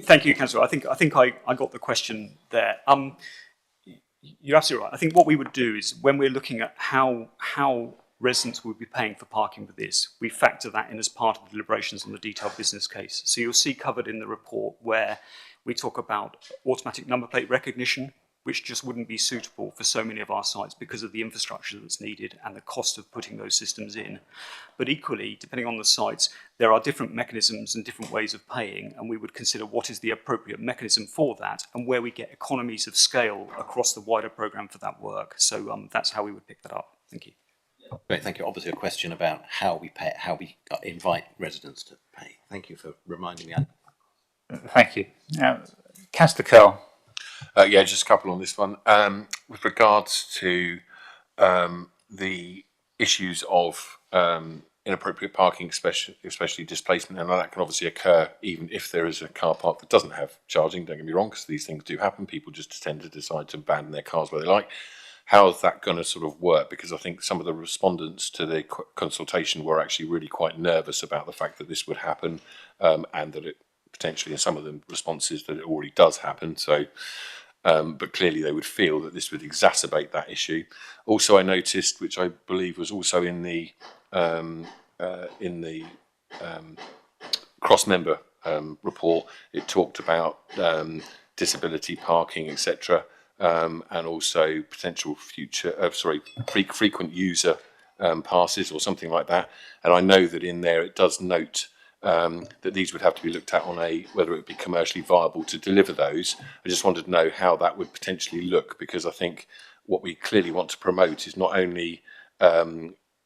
Speaker 4: Thank you, Councillor. I think I got the question there. You're absolutely right. I think what we would do is when we're looking at how residents will be paying for parking for this, we factor that in as part of the deliberations on the detailed business case. So you'll see covered in the report where we talk about automatic number plate recognition, which just wouldn't be suitable for so many of our sites because of the infrastructure that's needed and the cost of putting those systems in. But equally, depending on the sites, there are different mechanisms and different ways of paying, and we would consider what is the appropriate mechanism for that and where we get economies of scale across the wider programme for that work. So that's how we would pick that up. Thank you.
Speaker 5: Great, thank you. Obviously a question about how we pay, how we invite residents to pay. Thank you for reminding me.
Speaker 1: Thank you. Councillor Curl.
Speaker 7: Yeah, just a couple on this one. With regards to the issues of inappropriate parking, especially displacement, and that can obviously occur even if there is a car park that doesn't have charging, don't get me wrong, because these things do happen. People just tend to decide to abandon their cars where they like. How is that going to sort of work? Because I think some of the respondents to the consultation were actually really quite nervous about the fact that this would happen, and that it potentially in some of the responses that it already does happen. So, but clearly they would feel that this would exacerbate that issue. Also, I noticed, which I believe was also in the cross-member report, it talked about disability parking, etc., and also potential future, frequent user passes or something like that. And I know that in there it does note that these would have to be looked at on whether it would be commercially viable to deliver those. I just wanted to know how that would potentially look, because I think what we clearly want to promote is not only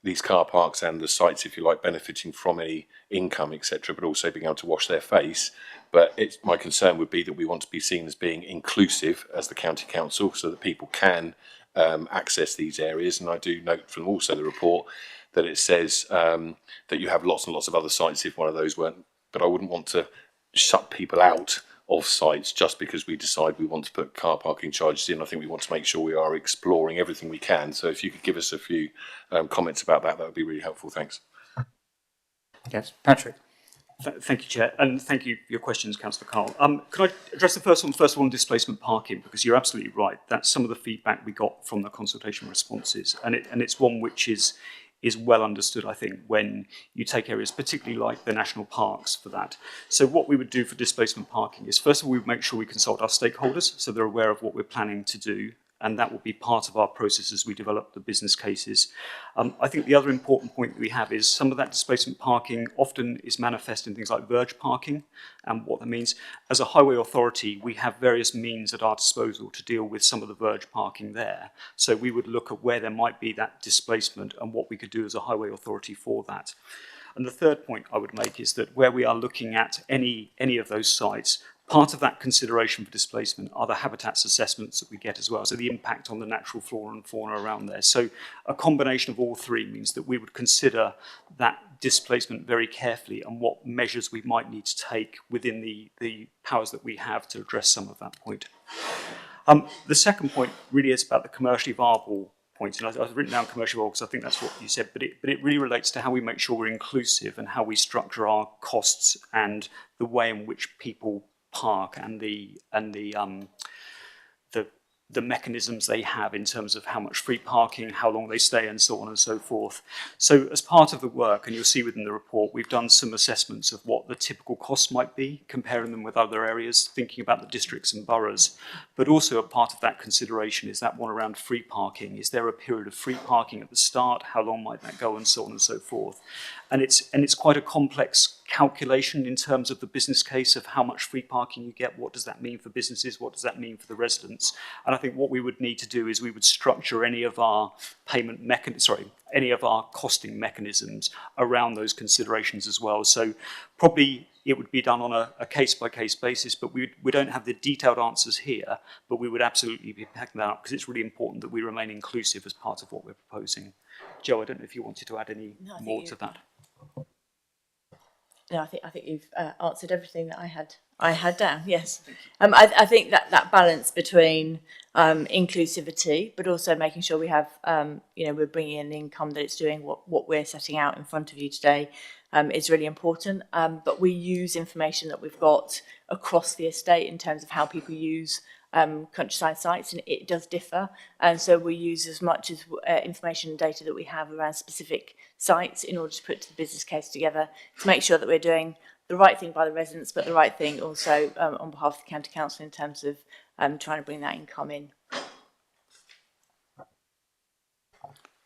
Speaker 7: these car parks and the sites, if you like, benefiting from any income, etc., but also being able to wash their face. But my concern would be that we want to be seen as being inclusive as the county council, so that people can access these areas. And I do note from also the report that it says that you have lots and lots of other sites if one of those weren't. But I wouldn't want to shut people out of sites just because we decide we want to put car parking charges in. I think we want to make sure we are exploring everything we can. So if you could give us a few comments about that, that would be really helpful. Thanks.
Speaker 1: Yes, Patrick.
Speaker 4: Thank you, Chair, and thank you for your questions, Councillor Carl. Could I address the first one? First of all, on displacement parking, because you're absolutely right. That's some of the feedback we got from the consultation responses, and it's one which is well understood, I think, when you take areas, particularly like the national parks, for that. So what we would do for displacement parking is, first of all, we would make sure we consult our stakeholders so they're aware of what we're planning to do, and that will be part of our process as we develop the business cases. I think the other important point that we have is some of that displacement parking often is manifest in things like verge parking, and what that means. As a highway authority, we have various means at our disposal to deal with some of the verge parking there. So we would look at where there might be that displacement and what we could do as a highway authority for that. And the third point I would make is that where we are looking at any of those sites, part of that consideration for displacement are the habitats assessments that we get as well, so the impact on the natural flora and fauna around there. So a combination of all three means that we would consider that displacement very carefully and what measures we might need to take within the powers that we have to address some of that point. The second point really is about the commercially viable point, and I've written down commercially viable because I think that's what you said, but it really relates to how we make sure we're inclusive and how we structure our costs and the way in which people park and the mechanisms they have in terms of how much free parking, how long they stay, and so on and so forth. So as part of the work, and you'll see within the report, we've done some assessments of what the typical costs might be, comparing them with other areas, thinking about the districts and boroughs. But also a part of that consideration is that one around free parking. Is there a period of free parking at the start? How long might that go, and so on and so forth? And it's quite a complex calculation in terms of the business case of how much free parking you get. What does that mean for businesses? What does that mean for the residents? And I think what we would need to do is we would structure any of our any of our costing mechanisms around those considerations as well. So probably it would be done on a case-by-case basis, but we don't have the detailed answers here, but we would absolutely be packing that up because it's really important that we remain inclusive as part of what we're proposing. Joe, I don't know if you wanted to add any more to that.
Speaker 2: No, I think you've answered everything that I had down. Yes, I think that balance between inclusivity, but also making sure we have, we're bringing in the income that it's doing what we're setting out in front of you today, is really important. But we use information that we've got across the estate in terms of how people use countryside sites, and it does differ. And so we use as much as information and data that we have around specific sites in order to put the business case together to make sure that we're doing the right thing by the residents, but the right thing also on behalf of the county council in terms of trying to bring that income in.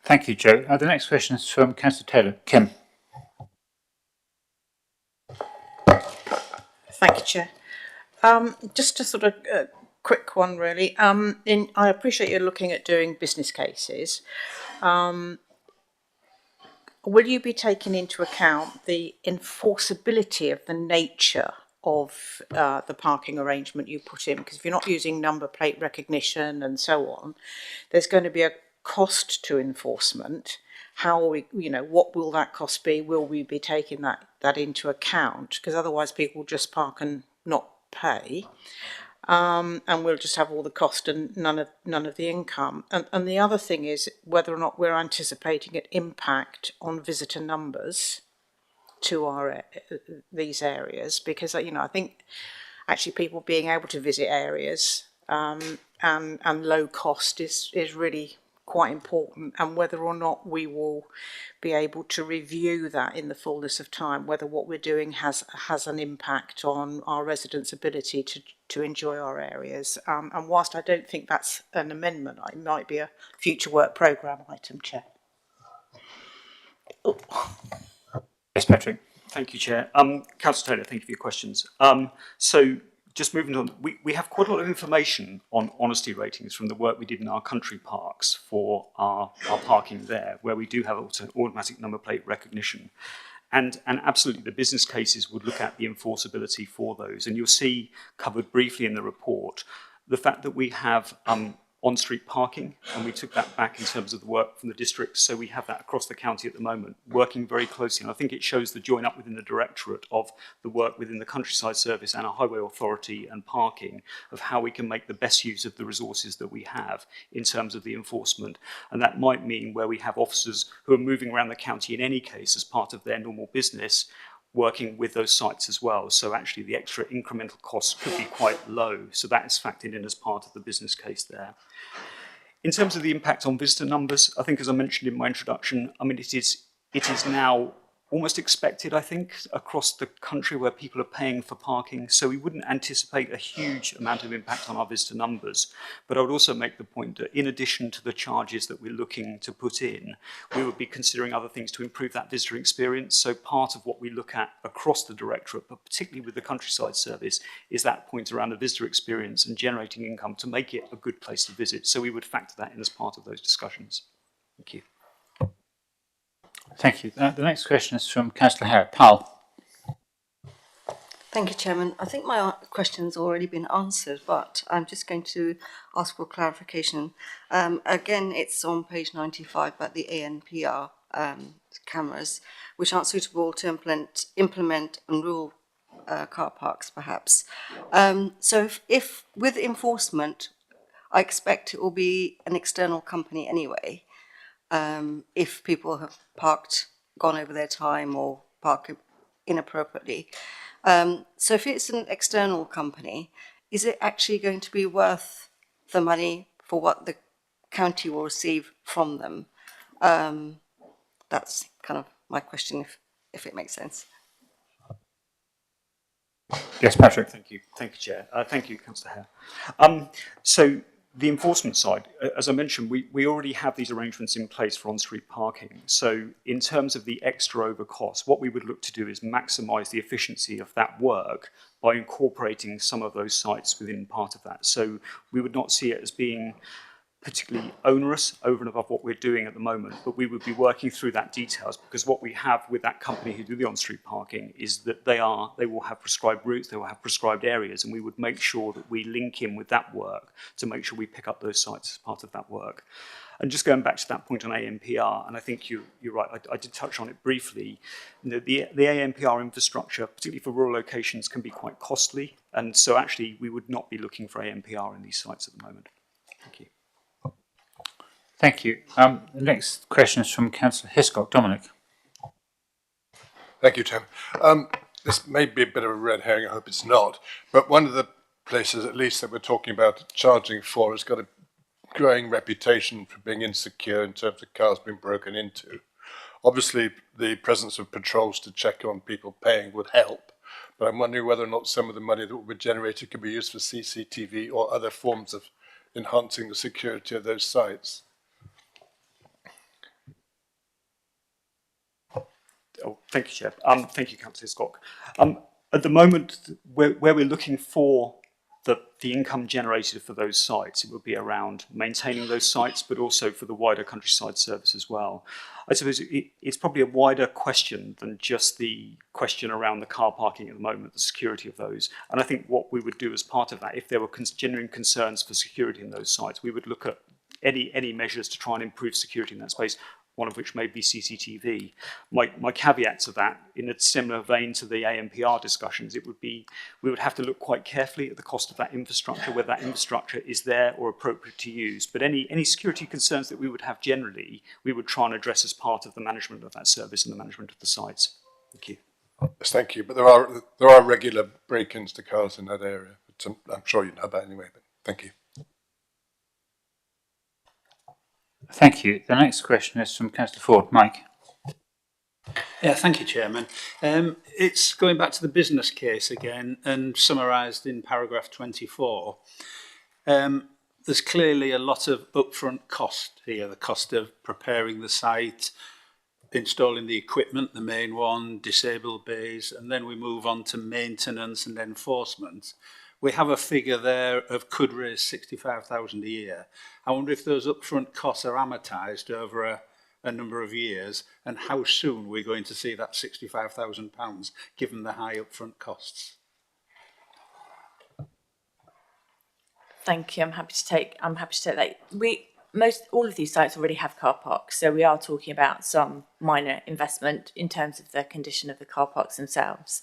Speaker 1: Thank you, Joe. The next question is from Councillor Taylor. Kim.
Speaker 10: Thank you, Chair. Just a sort of quick one, really. I appreciate you're looking at doing business cases. Will you be taking into account the enforceability of the nature of the parking arrangement you put in? Because if you're not using number plate recognition and so on, there's going to be a cost to enforcement. How are we, what will that cost be? Will we be taking that into account? Because otherwise people just park and not pay. And we'll just have all the cost and none of the income. And the other thing is whether or not we're anticipating an impact on visitor numbers to these areas, because I think actually people being able to visit areas and low cost is really quite important, and whether or not we will be able to review that in the fullness of time, whether what we're doing has an impact on our residents' ability to enjoy our areas. And whilst I don't think that's an amendment, it might be a future work programme item, Chair. Oh.
Speaker 1: Yes, Patrick.
Speaker 4: Thank you, Chair. Councillor Taylor, thank you for your questions. So just moving on, we have quite a lot of information on honesty ratings from the work we did in our country parks for our parking there, where we do have automatic number plate recognition. And absolutely, the business cases would look at the enforceability for those. And you'll see covered briefly in the report the fact that we have on-street parking, and we took that back in terms of the work from the districts. So we have that across the county at the moment, working very closely. And I think it shows the join up within the directorate of the work within the Countryside Service and our Highway Authority and parking, of how we can make the best use of the resources that we have in terms of the enforcement. And that might mean where we have officers who are moving around the county in any case as part of their normal business, working with those sites as well. So actually the extra incremental costs could be quite low. So that is factored in as part of the business case there. In terms of the impact on visitor numbers, I think as I mentioned in my introduction, I mean, it is now almost expected, I think, across the country where people are paying for parking. So we wouldn't anticipate a huge amount of impact on our visitor numbers. But I would also make the point that in addition to the charges that we're looking to put in, we would be considering other things to improve that visitor experience. So part of what we look at across the directorate, but particularly with the Countryside Service, is that point around the visitor experience and generating income to make it a good place to visit. So we would factor that in as part of those discussions. Thank you.
Speaker 1: Thank you. The next question is from Councillor Harrop. Pal.
Speaker 8: Thank you, Chairman. I think my question's already been answered, but I'm just going to ask for clarification. Again, it's on page 95 about the ANPR cameras, which aren't suitable to implement and rule car parks, perhaps. So if with enforcement, I expect it will be an external company anyway. If people have gone over their time or parked inappropriately. So if it's an external company, is it actually going to be worth the money for what the county will receive from them? That's kind of my question, if it makes sense.
Speaker 1: Yes, Patrick.
Speaker 4: Thank you. Thank you, Chair. Thank you, Councillor Hare. So the enforcement side, as I mentioned, we already have these arrangements in place for on-street parking. So in terms of the extra over costs, what we would look to do is maximise the efficiency of that work by incorporating some of those sites within part of that. So we would not see it as being particularly onerous over and above what we're doing at the moment, but we would be working through that details, because what we have with that company who do the on-street parking is that they will have prescribed routes, they will have prescribed areas, and we would make sure that we link in with that work to make sure we pick up those sites as part of that work. And just going back to that point on ANPR, and I think you're right, I did touch on it briefly, the ANPR infrastructure, particularly for rural locations, can be quite costly, and so actually we would not be looking for ANPR in these sites at the moment. Thank you.
Speaker 1: Thank you. The next question is from Councillor Hiscock. Dominic.
Speaker 11: Thank you, Tim. This may be a bit of a red herring, I hope it's not, but one of the places, at least, that we're talking about charging for has got a growing reputation for being insecure in terms of cars being broken into. Obviously, the presence of patrols to check on people paying would help, but I'm wondering whether or not some of the money that will be generated can be used for CCTV or other forms of enhancing the security of those sites.
Speaker 4: Oh, thank you, Chair. Thank you, Councillor Hiscock. At the moment, where we're looking for the income generated for those sites, it would be around maintaining those sites, but also for the wider Countryside Service as well. I suppose it's probably a wider question than just the question around the car parking at the moment, the security of those. And I think what we would do as part of that, if there were genuine concerns for security in those sites, we would look at any measures to try and improve security in that space, one of which may be CCTV. My caveat to that, in a similar vein to the ANPR discussions, we would have to look quite carefully at the cost of that infrastructure, whether that infrastructure is there or appropriate to use. But any security concerns that we would have generally, we would try and address as part of the management of that service and the management of the sites. Thank you.
Speaker 11: Yes, thank you. But there are regular break-ins to cars in that area. I'm sure you know that anyway, but thank you.
Speaker 1: Thank you. The next question is from Councillor Ford. Mike.
Speaker 12: Yeah, thank you, Chairman. It's going back to the business case again and summarised in paragraph 24. There's clearly a lot of upfront cost here, the cost of preparing the site, installing the equipment, the main one, disabled bays, and then we move on to maintenance and enforcement, we have a figure there of could raise 65,000 a year. I wonder if those upfront costs are amortised over a number of years, and how soon we're going to see that £65,000 given the high upfront costs.
Speaker 2: Thank you. I'm happy to take that. All of these sites already have car parks, so we are talking about some minor investment in terms of the condition of the car parks themselves.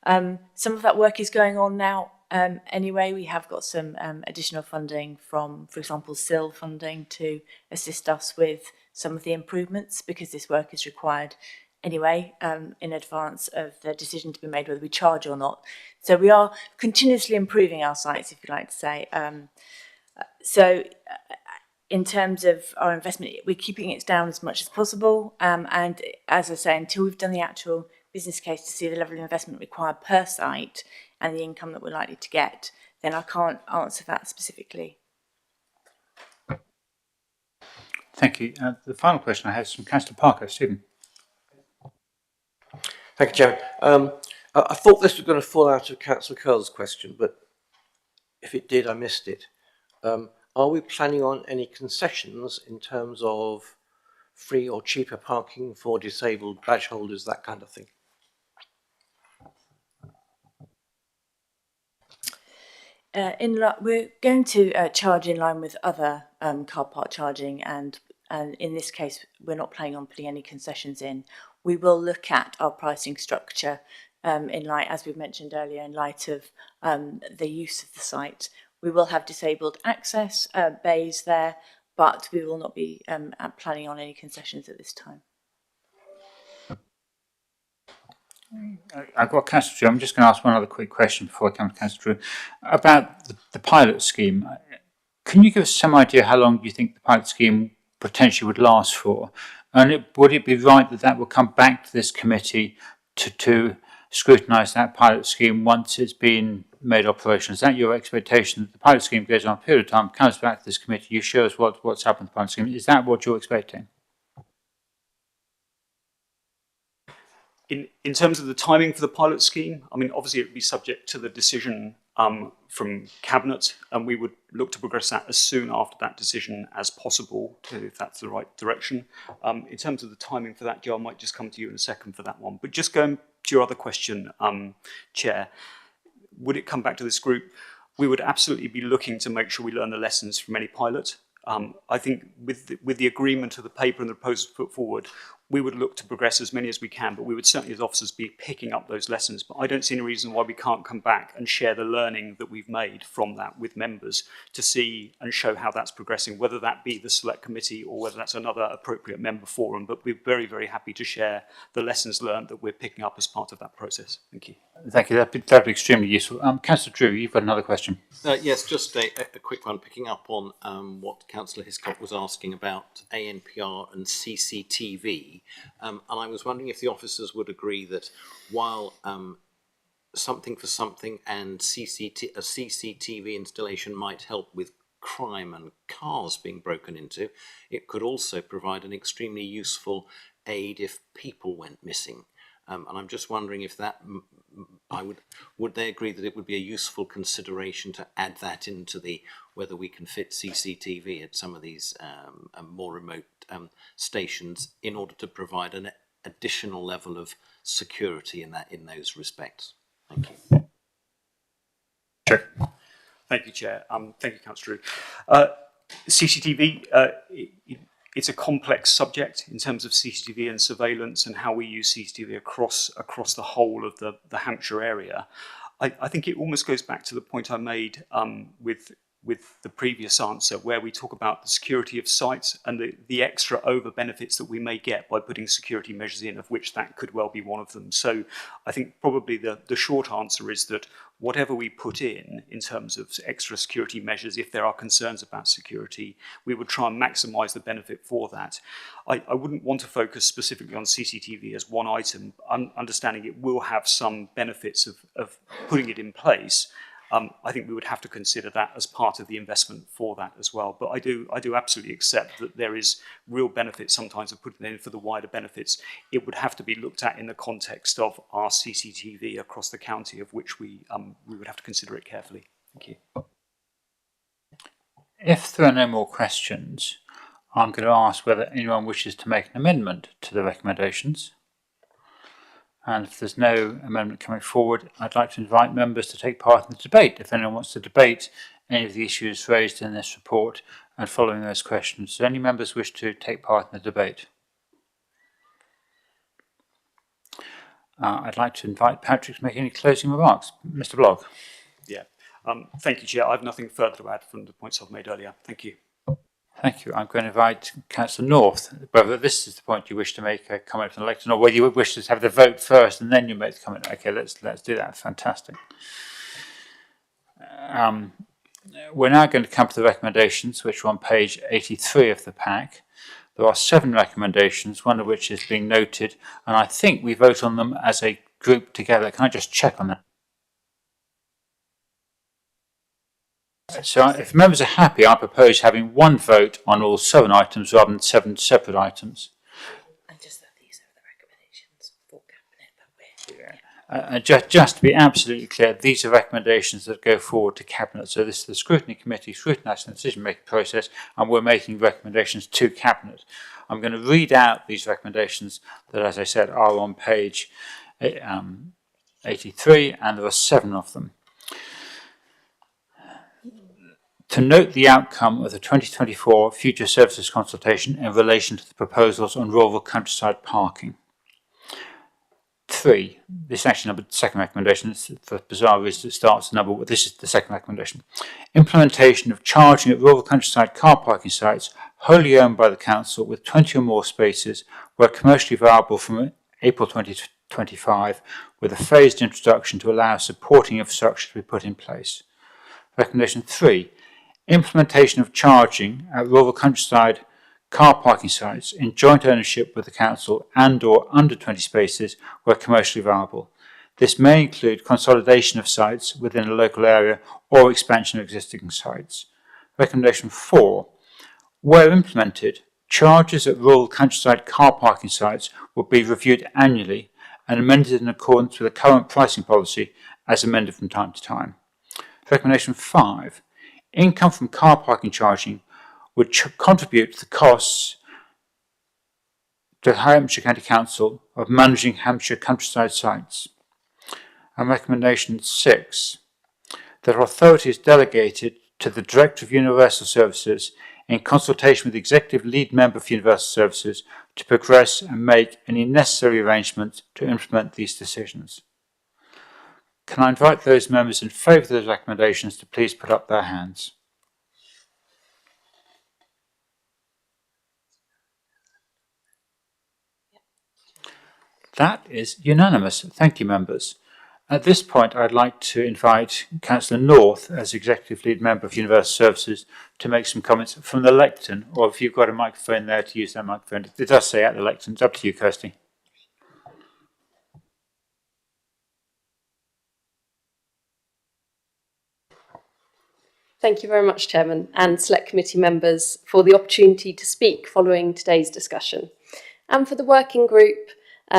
Speaker 2: Some of that work is going on now. Anyway, we have got some additional funding from, for example, SIL funding to assist us with some of the improvements, because this work is required anyway in advance of the decision to be made whether we charge or not. So we are continuously improving our sites, if you like to say. In terms of our investment, we're keeping it down as much as possible. And as I say, until we've done the actual business case to see the level of investment required per site and the income that we're likely to get, then I can't answer that specifically.
Speaker 1: Thank you. The final question I have is from Councillor Parker. Stephen.
Speaker 9: Thank you, Chairman. I thought this was going to fall out of Councillor Curl's question, but if it did, I missed it. Are we planning on any concessions in terms of free or cheaper parking for disabled badge holders, that kind of thing?
Speaker 2: We're going to charge in line with other car park charging, and in this case, we're not planning on putting any concessions in. We will look at our pricing structure in light, as we've mentioned earlier, in light of the use of the site. We will have disabled access bays there, but we will not be planning on any concessions at this time.
Speaker 1: I've got Councillor Drew. I'm just going to ask one other quick question before I come to Councillor Drew about the pilot scheme. Can you give us some idea how long you think the pilot scheme potentially would last for? And would it be right that that will come back to this committee to scrutinise that pilot scheme once it's been made operational? Is that your expectation, that the pilot scheme goes on a period of time, comes back to this committee, you show us what's happened to the pilot scheme? Is that what you're expecting?
Speaker 4: In terms of the timing for the pilot scheme, I mean, obviously it would be subject to the decision from Cabinet, and we would look to progress that as soon after that decision as possible, if that's the right direction. In terms of the timing for that, Joe, I might just come to you in a second for that one. But just going to your other question, Chair, would it come back to this group? We would absolutely be looking to make sure we learn the lessons from any pilot. I think with the agreement of the paper and the proposals put forward, we would look to progress as many as we can, but we would certainly as officers be picking up those lessons. But I don't see any reason why we can't come back and share the learning that we've made from that with members to see and show how that's progressing, whether that be the select committee or whether that's another appropriate member forum. But we're very, very happy to share the lessons learned that we're picking up as part of that process. Thank you.
Speaker 1: Thank you. That'd be extremely useful. Councillor Drew, you've got another question.
Speaker 5: Yes, just a quick one, picking up on what Councillor Hiscock was asking about ANPR and CCTV. And I was wondering if the officers would agree that while something for something and a CCTV installation might help with crime and cars being broken into, it could also provide an extremely useful aid if people went missing. And I'm just wondering if that, would they agree that it would be a useful consideration to add that into whether we can fit CCTV at some of these more remote stations in order to provide an additional level of security in those respects? Thank you.
Speaker 1: Sure.
Speaker 4: Thank you, Chair. Thank you, Councillor Drew. CCTV, it's a complex subject in terms of CCTV and surveillance and how we use CCTV across the whole of the Hampshire area. I think it almost goes back to the point I made with the previous answer, where we talk about the security of sites and the extra over benefits that we may get by putting security measures in, of which that could well be one of them. So I think probably the short answer is that whatever we put in terms of extra security measures, if there are concerns about security, we would try and maximise the benefit for that. I wouldn't want to focus specifically on CCTV as one item, understanding it will have some benefits of putting it in place. I think we would have to consider that as part of the investment for that as well. But I do absolutely accept that there is real benefit sometimes of putting it in for the wider benefits. It would have to be looked at in the context of our CCTV across the county, of which we would have to consider it carefully. Thank you.
Speaker 1: If there are no more questions, I'm going to ask whether anyone wishes to make an amendment to the recommendations. And if there's no amendment coming forward, I'd like to invite members to take part in the debate. If anyone wants to debate any of the issues raised in this report and following those questions, do any members wish to take part in the debate? I'd like to invite Patrick to make any closing remarks. Mr. Blogg.
Speaker 4: Yeah. Thank you, Chair. I have nothing further to add from the points I've made earlier. Thank you.
Speaker 1: Thank you. I'm going to invite Councillor North, whether this is the point you wish to make a comment from the lectern, or whether you wish to have the vote first and then you make the comment. Okay, let's do that. Fantastic. We're now going to come to the recommendations, which are on page 83 of the pack. There are 7 recommendations, one of which is being noted, and I think we vote on them as a group together. Can I just check on that? So if members are happy, I propose having one vote on all 7 items rather than 7 separate items.
Speaker 2: And just that these are the recommendations for Cabinet that we're...
Speaker 1: Just to be absolutely clear, these are recommendations that go forward to Cabinet. So this is the Scrutiny Committee scrutinising the decision-making process, and we're making recommendations to Cabinet. I'm going to read out these recommendations that, as I said, are on page 83, and there are 7 of them. To note the outcome of the 2024 Future Services Consultation in relation to the proposals on rural countryside parking. 3. This is actually the second recommendation. For bizarre reasons, it starts number. This is the second recommendation. Implementation of charging at rural countryside car parking sites wholly owned by the council with 20 or more spaces where commercially viable from April 2025, with a phased introduction to allow supporting infrastructure to be put in place. Recommendation 3. Implementation of charging at rural countryside car parking sites in joint ownership with the council and or under 20 spaces where commercially viable. This may include consolidation of sites within a local area or expansion of existing sites. Recommendation 4. Where implemented, charges at rural countryside car parking sites will be reviewed annually and amended in accordance with the current pricing policy as amended from time to time. Recommendation 5. Income from car parking charging would contribute to the costs to Hampshire County Council of managing Hampshire countryside sites. And recommendation 6. That authority is delegated to the Director of Universal Services in consultation with the Executive Lead Member of Universal Services to progress and make any necessary arrangements to implement these decisions. Can I invite those members in favour of those recommendations to please put up their hands? That is unanimous. Thank you, members. At this point, I'd like to invite Councillor North, as Executive Lead Member of Universal Services, to make some comments from the lectern, or if you've got a microphone there, to use that microphone. It does say at the lectern. It's up to you, Kirsty.
Speaker 13: Thank you very much, Chairman, and Select Committee members for the opportunity to speak following today's discussion, and for the working group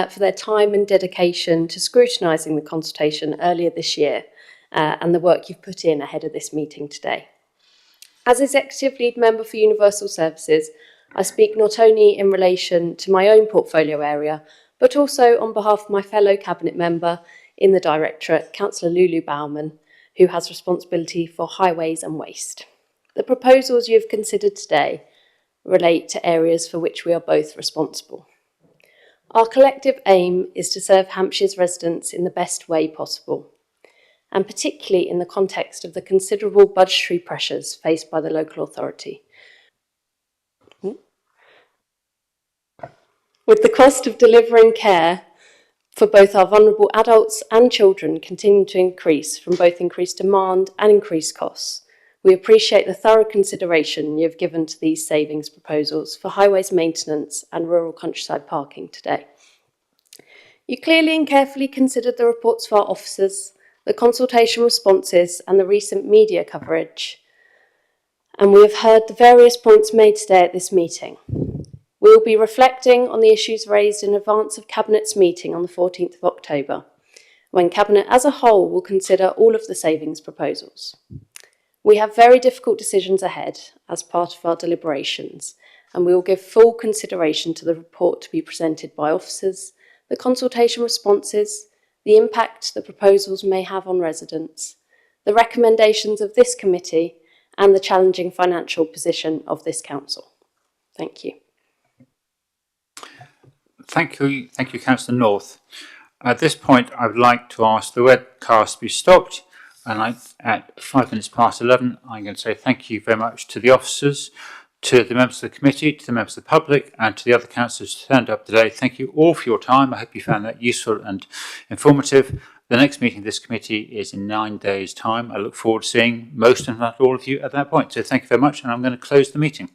Speaker 13: for their time and dedication to scrutinising the consultation earlier this year and the work you've put in ahead of this meeting today. As Executive Lead Member for Universal Services, I speak not only in relation to my own portfolio area, but also on behalf of my fellow Cabinet member in the Directorate, Councillor Lulu Baumann, who has responsibility for highways and waste. The proposals you have considered today relate to areas for which we are both responsible. Our collective aim is to serve Hampshire's residents in the best way possible, and particularly in the context of the considerable budgetary pressures faced by the local authority. With the cost of delivering care for both our vulnerable adults and children continuing to increase from both increased demand and increased costs, we appreciate the thorough consideration you have given to these savings proposals for highways maintenance and rural countryside parking today. You clearly and carefully considered the reports of our officers, the consultation responses and the recent media coverage, and we have heard the various points made today at this meeting. We will be reflecting on the issues raised in advance of Cabinet's meeting on the 14th of October, when Cabinet as a whole will consider all of the savings proposals. We have very difficult decisions ahead as part of our deliberations, and we will give full consideration to the report to be presented by officers, the consultation responses, the impact the proposals may have on residents, the recommendations of this committee, and the challenging financial position of this council. Thank you.
Speaker 1: Thank you, Councillor North. At this point, I would like to ask the webcast be stopped, and at 5 minutes past 11, I'm going to say thank you very much to the officers, to the members of the committee, to the members of the public, and to the other councillors who turned up today. Thank you all for your time. I hope you found that useful and informative. The next meeting of this committee is in 9 days' time. I look forward to seeing most, if not all of you, at that point. So thank you very much, and I'm going to close the meeting.